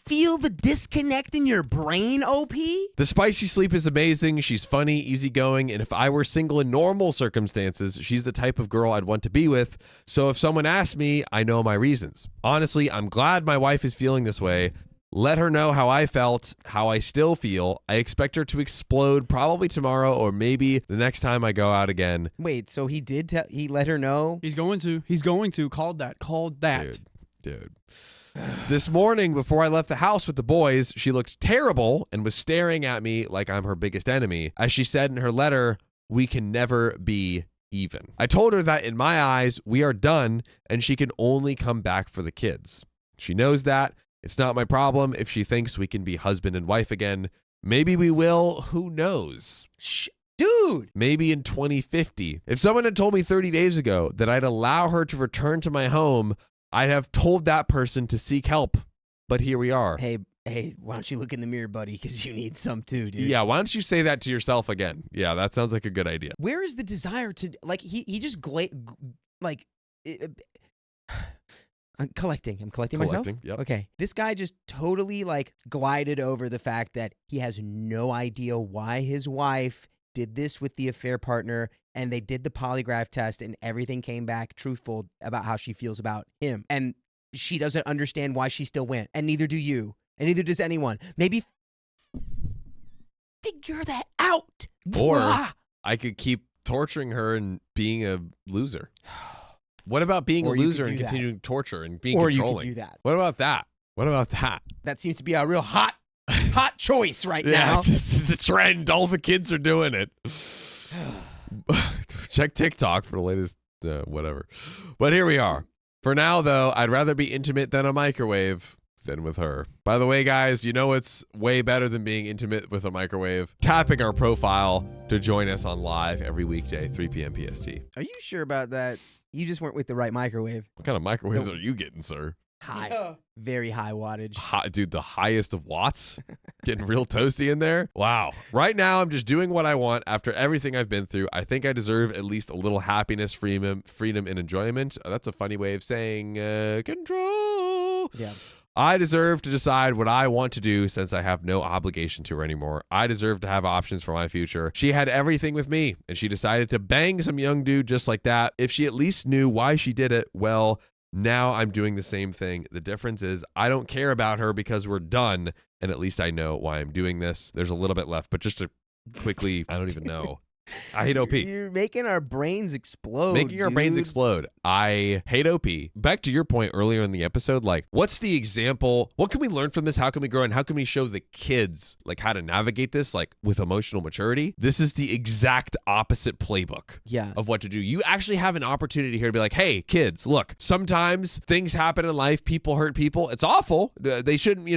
feel the disconnect in your brain, OP?
The spicy sleep is amazing. She's funny, easygoing, and if I were single in normal circumstances, she's the type of girl I'd want to be with. So if someone asks me, I know my reasons. Honestly, I'm glad my wife is feeling this way. Let her know how I felt, how I still feel. I expect her to explode probably tomorrow or maybe the next time I go out again.
Wait, so he let her know?
He's going to. Called that.
Dude. This morning, before I left the house with the boys, she looked terrible and was staring at me like I'm her biggest enemy. As she said in her letter, we can never be even. I told her that in my eyes, we are done and she can only come back for the kids. She knows that. It's not my problem if she thinks we can be husband and wife again. Maybe we will. Who knows?
Shh. Dude.
Maybe in 2050. If someone had told me 30 days ago that I'd allow her to return to my home, I'd have told that person to seek help. But here we are.
Hey, why don't you look in the mirror, buddy? Because you need some too, dude.
Yeah, why don't you say that to yourself again? Yeah, that sounds like a good idea.
Where is the desire to, like, he just, I'm collecting myself?
Yep.
Okay. This guy just totally, like, glided over the fact that he has no idea why his wife did this with the affair partner, and they did the polygraph test, and everything came back truthful about how she feels about him. And she doesn't understand why she still went, and neither do you, and neither does anyone. Maybe figure that out.
Or
Blah.
I could keep torturing her and being a loser. What about being
Or
a
you
loser
could
and
do that.
continuing to torture and being
Or
controlling?
you could do that.
What about that? What about that?
That seems to be a real hot choice right
Yeah,
now.
it's a trend. All the kids are doing it. Check TikTok for the latest whatever. But here we are. For now, though, I'd rather be intimate than a microwave than with her. By the way, guys, you know it's way better than being intimate with a microwave? Tapping our profile to join us on live every weekday, 3 p.m. PST.
Are you sure about that? You just weren't with the right microwave.
What kind of microwaves are you getting, sir?
High. Very high wattage.
Dude, the highest of watts? Getting real toasty in there? Wow. Right now, I'm just doing what I want after everything I've been through. I think I deserve at least a little happiness, freedom, and enjoyment. That's a funny way of saying control.
Yeah.
I deserve to decide what I want to do since I have no obligation to her anymore. I deserve to have options for my future. She had everything with me, and she decided to bang some young dude just like that. If she at least knew why she did it, well, now I'm doing the same thing. The difference is I don't care about her because we're done, and at least I know why I'm doing this. There's a little bit left, but just to quickly, I don't even know. I hate OP.
You're making our brains explode.
Making our brains
dude.
explode. I hate OP. Back to your point earlier in the episode, like, what's the example? What can we learn from this? How can we grow? And how can we show the kids, like, how to navigate this, like, with emotional maturity? This is the exact opposite playbook
Yeah.
of what to do. You actually have an opportunity here to be like, hey, kids, look, sometimes things happen in life. People hurt people. It's awful. They shouldn't,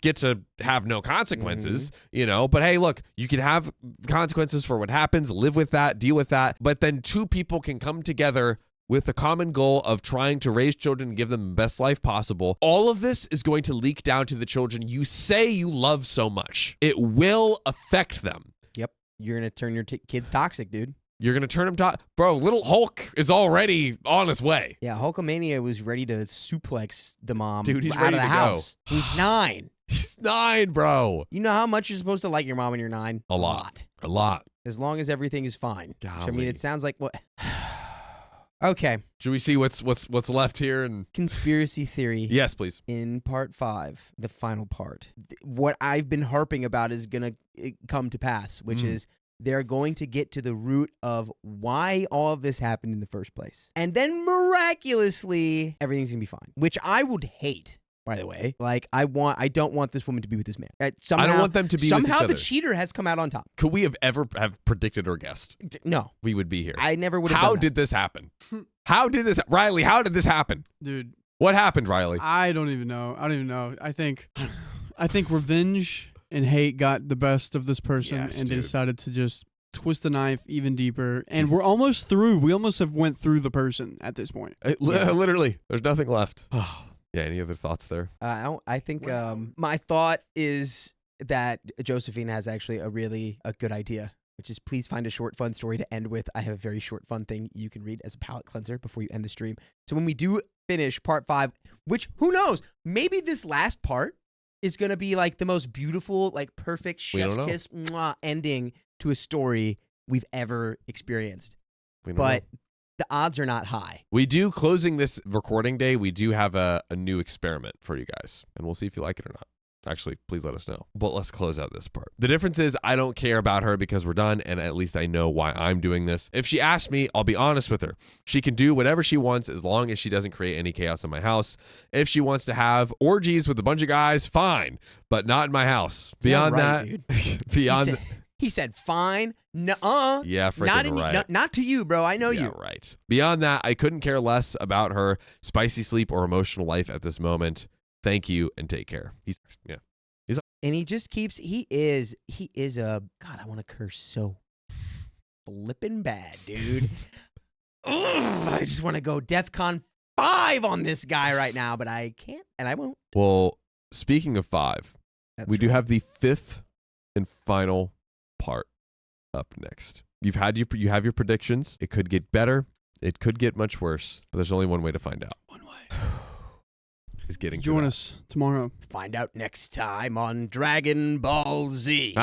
get to have no consequences, but hey, look, you can have consequences for what happens, live with that, deal with that, but then two people can come together with the common goal of trying to raise children and give them the best life possible. All of this is going to leak down to the children you say you love so much. It will affect them.
Yep. You're going to turn your kids toxic, dude.
You're going to turn them bro, little Hulk is already on his way.
Yeah, Hulkamania was ready to suplex the mom
Dude, he's
out
ready
of the
to go.
house. He's 9.
He's 9, bro.
You know how much you're supposed to like your mom when you're 9?
A lot. A lot.
As long as everything is fine. Which, I mean,
Golly.
it sounds like what? Okay.
Should we see what's left here? And
Conspiracy theory.
yes, please.
In part 5, the final part. What I've been harping about is going to come to pass, which is they're going to get to the root of why all of this happened in the first place. And then miraculously, everything's going to be fine, which I would hate. By the way, like I don't want this woman to be with this man. Somehow,
I don't want them to be with each
somehow
other.
the cheater has come out on top.
Could we have ever predicted or guessed
No,
we would be here?
I never would have.
How
done that.
did this happen? Riley, how did this happen?
Dude,
What happened, Riley?
I don't even know. I think revenge and hate got the best of this person,
Yes,
and they
dude.
decided to just twist the knife even deeper. And we're almost through. We almost have went through the person at this point.
Literally, there's nothing left. Yeah, any other thoughts there?
I think my thought is that Josephine has actually a good idea, which is please find a short, fun story to end with. I have a very short, fun thing you can read as a palate cleanser before you end the stream. So when we do finish part 5, which who knows, maybe this last part is going to be like the most beautiful, like perfect chef's
don't know.
kiss ending to a story we've ever experienced.
We don't
But
know.
the odds are not high.
We do, closing this recording day, we do have a new experiment for you guys, and we'll see if you like it or not. Actually, please let us know. But let's close out this part. The difference is I don't care about her because we're done, and at least I know why I'm doing this. If she asks me, I'll be honest with her. She can do whatever she wants as long as she doesn't create any chaos in my house. If she wants to have orgies with a bunch of guys, fine, but not in my house. Beyond
Yeah, right,
that, beyond
He said, fine. Nuh-uh.
yeah, freaking
Not
right.
not to you, bro. I know
Yeah,
you.
right. Beyond that, I couldn't care less about her spicy sleep or emotional life at this moment. Thank you and take care.
And he just keeps, he is a, God, I want to curse so flippin' bad, dude. Ugh, I just want to go DEFCON 5 on this guy right now, but I can't, and I won't.
Well, speaking of 5, we do have the 5th and final part up next. You have your predictions. It could get better. It could get much worse. But there's only one way to find out.
One way.
Is getting to
Join
that.
us tomorrow.
Find out next time on Dragon Ball Z.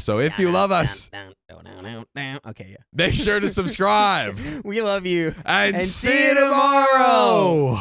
So if you love us,
Okay, yeah.
make sure to subscribe.
We love you.
And see you tomorrow.